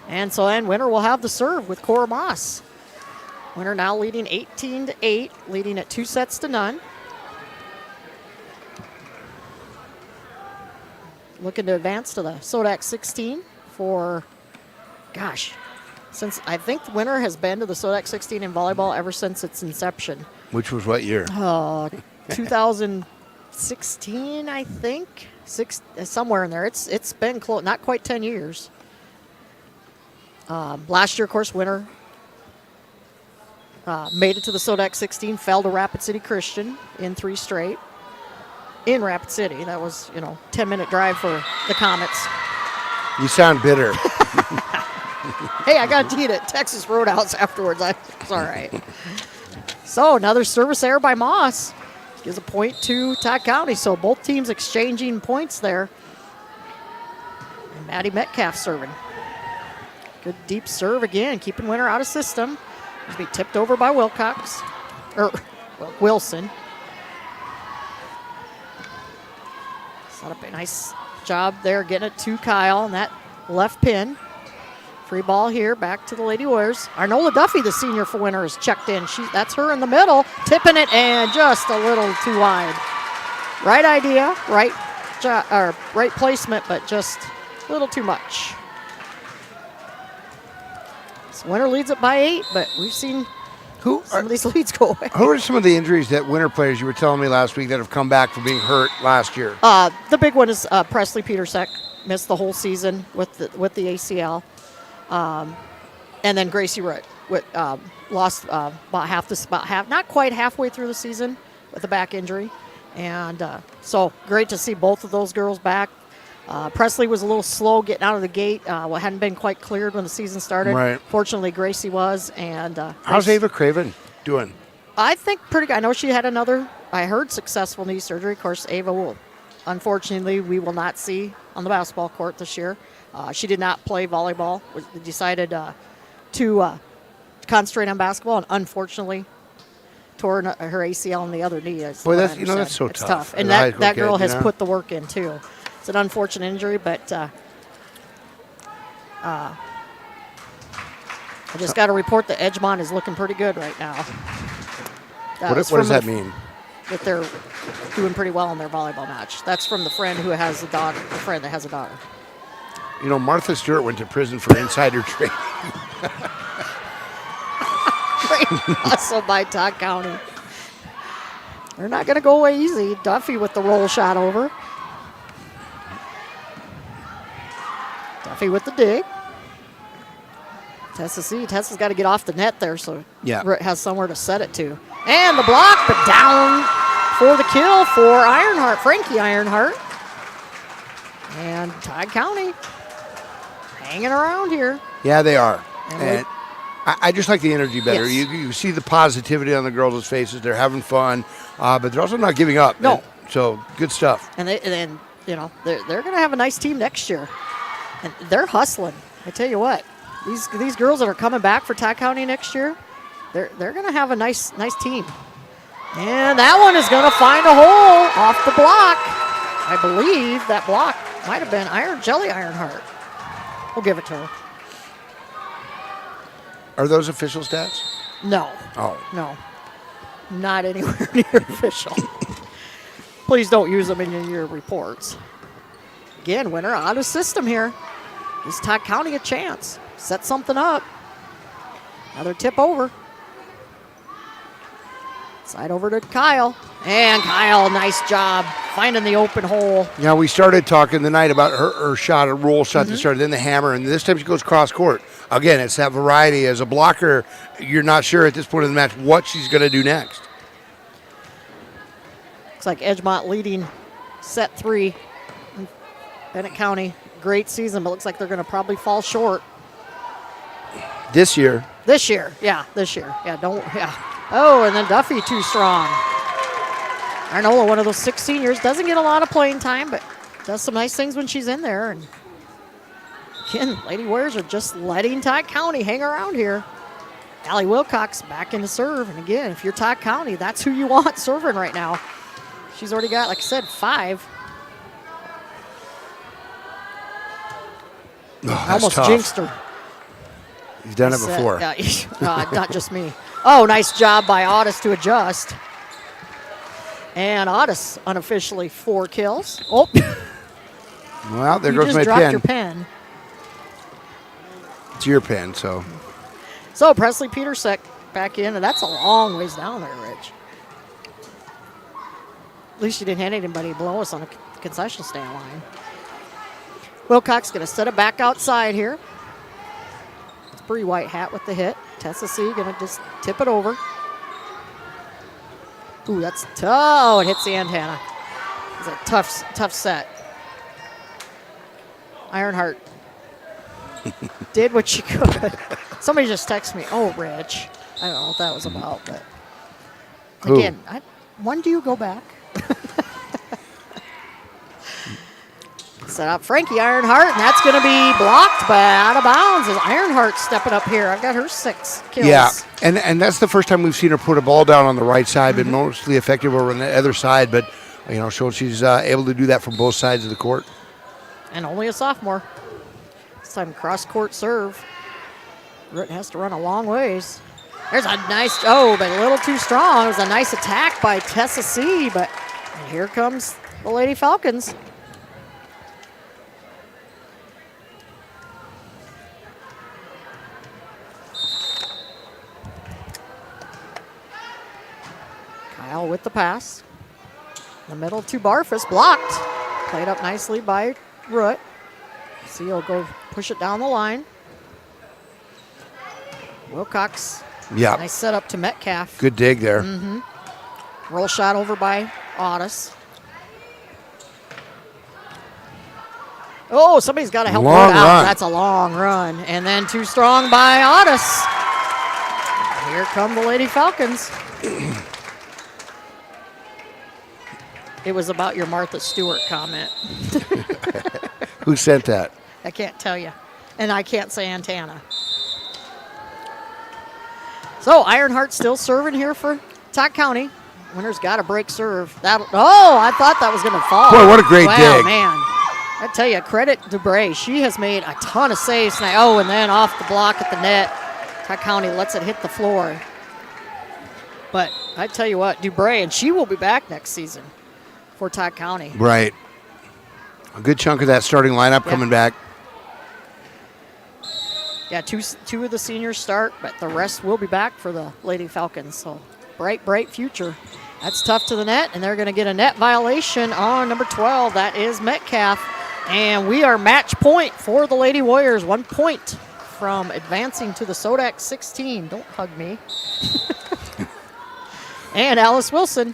Speaker 7: And so Winter will have the serve with Cora Moss. Winter now leading 18-8, leading at 2-0. Looking to advance to the Sodak 16 for, since I think Winter has been to the Sodak 16 in volleyball ever since its inception.
Speaker 6: Which was what year?
Speaker 7: 2016, I think. Somewhere in there. It's been close, not quite 10 years. Last year, of course, Winter made it to the Sodak 16, fell to Rapid City Christian in 3 straight. In Rapid City. That was, 10-minute drive for the Comets.
Speaker 6: You sound bitter.
Speaker 7: Hey, I got to eat at Texas Roadhouse afterwards. It's all right. So another service error by Moss. Gives a point to Todd County. So both teams exchanging points there. And Maddie Metcalf serving. Good deep serve again, keeping Winter out of system. He's be tipped over by Wilson. Set up a nice job there getting it to Kyle and that left pin. Free ball here, back to the Lady Warriors. Arnola Duffy, the senior for Winter, is checked in. That's her in the middle, tipping it and just a little too wide. Right idea, right placement, but just a little too much. So Winter leads it by 8, but we've seen some of these leads go away.
Speaker 6: Who are some of the injuries that Winter players you were telling me last week that have come back from being hurt last year?
Speaker 7: The big one is Presley Petersek, missed the whole season with the ACL. And then Gracie Root lost not quite halfway through the season with a back injury. And so great to see both of those girls back. Presley was a little slow getting out of the gate. Hadn't been quite cleared when the season started.
Speaker 6: Right.
Speaker 7: Fortunately, Gracie was. And
Speaker 6: how's Ava Craven doing?
Speaker 7: I think pretty good. I know she had another, I heard, successful knee surgery. Of course, Ava unfortunately, we will not see on the basketball court this year. She did not play volleyball. Decided to concentrate on basketball, and unfortunately tore her ACL in the other knee.
Speaker 6: Boy, that's so
Speaker 7: it's
Speaker 6: tough.
Speaker 7: And that girl has put the work in too. It's an unfortunate injury, but I just got to report that Edgemont is looking pretty good right now.
Speaker 6: What does that mean?
Speaker 7: That they're doing pretty well in their volleyball match. That's from the friend who has a daughter, the friend that has a daughter.
Speaker 6: You know, Martha Stewart went to prison for insider trading.
Speaker 7: Great hustle by Todd County. They're not going to go away easy. Duffy with the roll shot over. Duffy with the dig. Tessa's got to get off the net there, so Britt has somewhere to set it to. And the block, but down for the kill for Ironheart, Frankie Ironheart. And Todd County hanging around here.
Speaker 6: Yeah, they are. And I just like the energy better.
Speaker 7: Yes.
Speaker 6: You see the positivity on the girls' faces. They're having fun, but they're also not giving up.
Speaker 7: No.
Speaker 6: And so good stuff.
Speaker 7: And then you know they're going to have a nice team next year, and they're hustling. I tell you what, these girls that are coming back for Todd County next year, they're going to have a nice team. And that one is going to find a hole off the block. I believe that block might have been Jelly Ironheart. We'll give it to her.
Speaker 6: Are those official stats?
Speaker 7: No.
Speaker 6: Oh.
Speaker 7: No. Not anywhere near official. Please don't use them in your reports. Again, winner out of system here. Gives Todd County a chance. Set something up. Another tip over. Side over to Kyle. And Kyle, nice job finding the open hole.
Speaker 6: Yeah, we started talking the night about her shot, a roll shot that started, then the hammer, and this time she goes cross court. Again, it's that variety. As a blocker, you're not sure at this point in the match what she's going to do next.
Speaker 7: Looks like Edgemont leading set 3. Bennett County, great season, but looks like they're going to probably fall short.
Speaker 6: This year.
Speaker 7: Yeah. Oh, and then Duffy too strong. Arnola, one of those 6 seniors, doesn't get a lot of playing time, but does some nice things when she's in there. And again, Lady Warriors are just letting Todd County hang around here. Allie Wilcox back in to serve. And again, if you're Todd County, that's who you want serving right now. She's already got, like I said, 5.
Speaker 6: Oh,
Speaker 7: almost
Speaker 6: tough.
Speaker 7: jinxed her.
Speaker 6: You've done it before.
Speaker 7: Not just me. Oh, nice job by Otis to adjust. And Otis unofficially 4 kills. Oh.
Speaker 6: Well, there
Speaker 7: you
Speaker 6: goes
Speaker 7: just
Speaker 6: my
Speaker 7: dropped
Speaker 6: pen.
Speaker 7: your pen.
Speaker 6: It's your pen, so.
Speaker 7: So Presley Petersek back in, and that's a long ways down there, Rich. At least you didn't have anybody below us on a concession stand line. Wilcox going to set it back outside here. It's Bree White hat with the hit. Tessa C going to just tip it over. Ooh, that's tough. Oh, it hits the antenna. It's a tough set. Ironheart did what she could. Somebody just texted me, oh, Rich. I don't know what that was about, but again, when do you go back? Set up Frankie Ironheart, and that's going to be blocked by out of bounds as Ironheart stepping up here. I've got her 6 kills.
Speaker 6: Yeah, and that's the first time we've seen her put a ball down on the right side, been mostly effective over on the other side, but showing she's able to do that from both sides of the court.
Speaker 7: And only a sophomore. This time cross-court serve. Root has to run a long ways. There's a nice, but a little too strong. It was a nice attack by Tessa C, but here comes the Lady Falcons. Kyle with the pass. The middle to Barfus, blocked. Played up nicely by Root. See, he'll go push it down the line. Wilcox.
Speaker 6: Yeah.
Speaker 7: Nice setup to Metcalf.
Speaker 6: Good dig there.
Speaker 7: Roll shot over by Otis. Oh, somebody's got to help Root out.
Speaker 6: Run.
Speaker 7: That's a long run. And then too strong by Otis. Here come the Lady Falcons. It was about your Martha Stewart comment.
Speaker 6: Who sent that?
Speaker 7: I can't tell you. And I can't say antenna. So Ironheart still serving here for Todd County. Winner's got a break serve. I thought that was going to fall.
Speaker 6: Boy, what a great dig.
Speaker 7: Man. I tell you, credit to Bray. She has made a ton of saves tonight. Oh, and then off the block at the net. Todd County lets it hit the floor. But I tell you what, Dubray, and she will be back next season for Todd County.
Speaker 6: Right. A good chunk of that starting lineup coming back.
Speaker 7: Yeah, two of the seniors start, but the rest will be back for the Lady Falcons. So bright future. That's tough to the net, and they're going to get a net violation on number 12. That is Metcalf. And we are match point for the Lady Warriors. 1 point from advancing to the Sodak 16. Don't hug me. And Alice Wilson.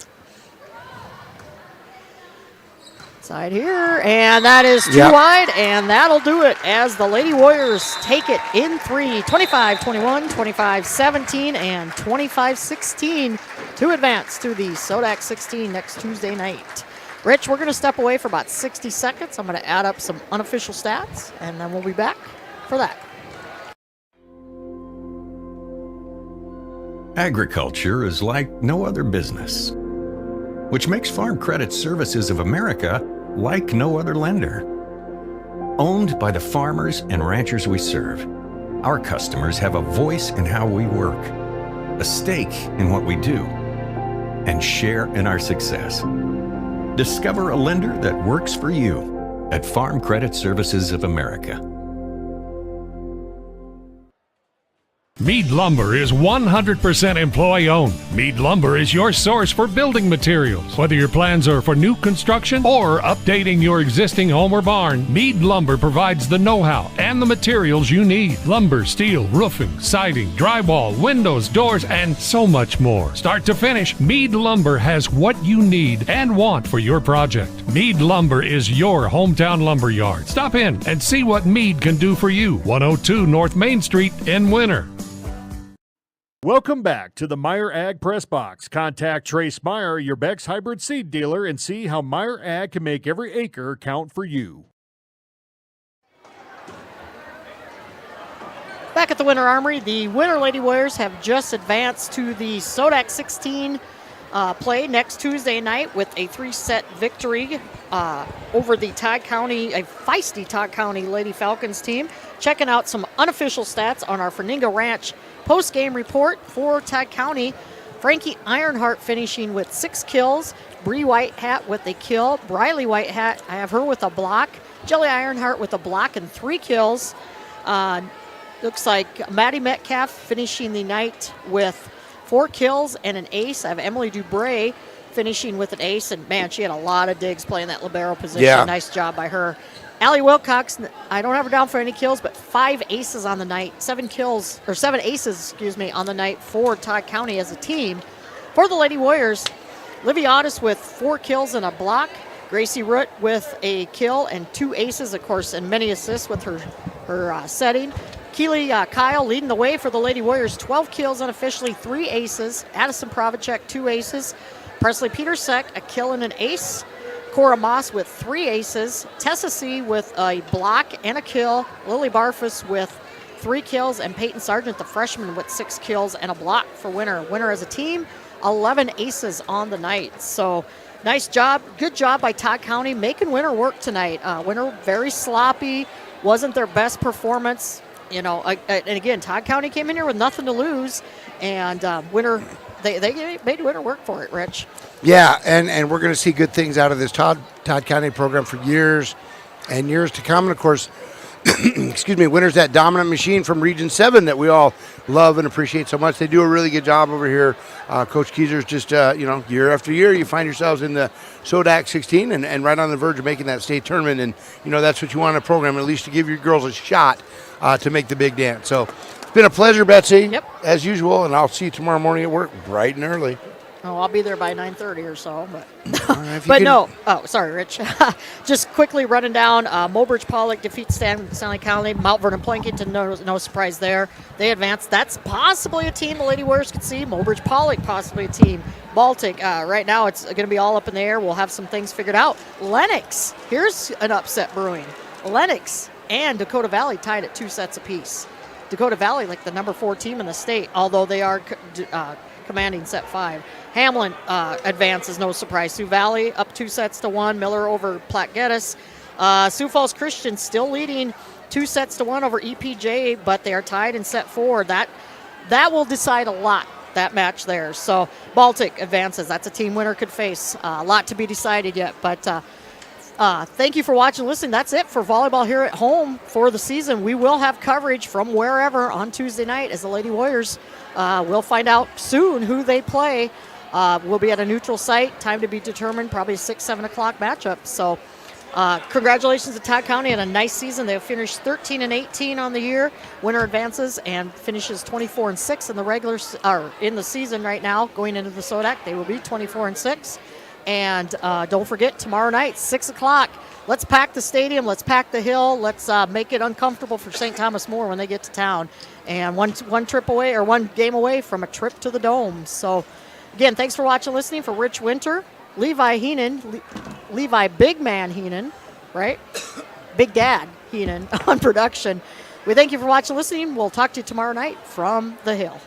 Speaker 7: Side here, and that is too wide, and that'll do it as the Lady Warriors take it in 3, 25-21, 25-17, and 25-16 to advance to the Sodak 16 next Tuesday night. Rich, we're going to step away for about 60 seconds. I'm going to add up some unofficial stats, and then we'll be back for that.
Speaker 16: Agriculture is like no other business, which makes Farm Credit Services of America like no other lender. Owned by the farmers and ranchers we serve, our customers have a voice in how we work, a stake in what we do, and share in our success. Discover a lender that works for you at Farm Credit Services of America.
Speaker 23: Mead Lumber is 100% employee-owned. Mead Lumber is your source for building materials. Whether your plans are for new construction or updating your existing home or barn, Mead Lumber provides the know-how and the materials you need. Lumber, steel, roofing, siding, drywall, windows, doors, and so much more. Start to finish, Mead Lumber has what you need and want for your project. Mead Lumber is your hometown lumber yard. Stop in and see what Mead can do for you. 102 North Main Street in Winter. Welcome back to the Meyer Ag Press Box. Contact Trace Meyer, your Beck's hybrid seed dealer, and see how Meyer Ag can make every acre count for you.
Speaker 7: Back at the Winter Armory, the Winter Lady Warriors have just advanced to the Sodak 16 play next Tuesday night with a 3-set victory over the Todd County, a feisty Todd County Lady Falcons team. Checking out some unofficial stats on our Ferninga Ranch post-game report for Todd County. Frankie Ironheart finishing with 6 kills. Bree Whitehat with a kill. Briley Whitehat, I have her with a block. Jelly Ironheart with a block and 3 kills. Looks like Maddie Metcalf finishing the night with 4 kills and an ace. I have Emily Dubray finishing with an ace, and man, she had a lot of digs playing that libero position.
Speaker 6: Yeah.
Speaker 7: Nice job by her. Allie Wilcox, I don't have her down for any kills, but 5 aces on the night, 7 aces, on the night for Todd County as a team. For the Lady Warriors, Livy Otis with 4 kills and a block, Gracie Root with a kill and 2 aces, of course, and many assists with her setting. Keely Kyle leading the way for the Lady Warriors, 12 kills unofficially, 3 aces. Addison Provacek, 2 aces. Presley Petersek, a kill and an ace. Cora Moss with 3 aces. Tessa C with a block and a kill. Lily Barfus with 3 kills. And Peyton Sargent, the freshman, with 6 kills and a block for Winter. Winter as a team, 11 aces on the night. So nice job. Good job by Todd County making Winter work tonight. Winter very sloppy. Wasn't their best performance. You know, and again, Todd County came in here with nothing to lose. And Winter, they made Winter work for it, Rich.
Speaker 6: Yeah, and we're going to see good things out of this Todd County program for years and years to come. And, of course, Winter's that dominant machine from Region 7 that we all love and appreciate so much. They do a really good job over here. Coach Keyser's just, year after year, you find yourselves in the Sodak 16 and right on the verge of making that state tournament. And, that's what you want in a program, at least to give your girls a shot to make the big dance. So it's been a pleasure, Betsy, as usual, and I'll see you tomorrow morning at work bright and early.
Speaker 7: Oh, I'll be there by 9:30 or so, but no. Oh, sorry, Rich. Just quickly running down. Mobridge Pollock defeats Stanley County. Mount Vernon Plankinton, no surprise there. They advance. That's possibly a team the Lady Warriors could see. Mobridge Pollock, possibly a team. Baltic, right now it's going to be all up in the air. We'll have some things figured out. Lennox, here's an upset brewing. Lennox and Dakota Valley tied at 2 sets apiece. Dakota Valley, like the number 4 team in the state, although they are commanding set 5. Hamlin advances, no surprise. Sioux Valley up 2 sets to 1. Miller over Platte Geddes. Sioux Falls Christian still leading 2 sets to 1 over EPJ, but they are tied in set 4. That will decide a lot. that match there. So Baltic advances. That's a team winner could face. A lot to be decided yet, but thank you for watching and listening. That's it for volleyball here at home for the season. We will have coverage from wherever on Tuesday night as the Lady Warriors. We'll find out soon who they play. We'll be at a neutral site. Time to be determined. Probably a 6-7 o'clock matchup. So congratulations to Todd County on a nice season. They finished 13-18 on the year. Winner advances and finishes 24-6 in the regular or in the season right now. Going into the SODAC, they will be 24-6. And don't forget, tomorrow night, 6 o'clock, let's pack the stadium, let's pack the hill, let's make it uncomfortable for St. Thomas More when they get to town. And one trip away, or one game away from a trip to the Dome. So, again, thanks for watching and listening. For Rich Winter, Levi Heenan, Levi Big Man Heenan, right? Big Dad Heenan on production. We thank you for watching and listening. We'll talk to you tomorrow night from the Hill.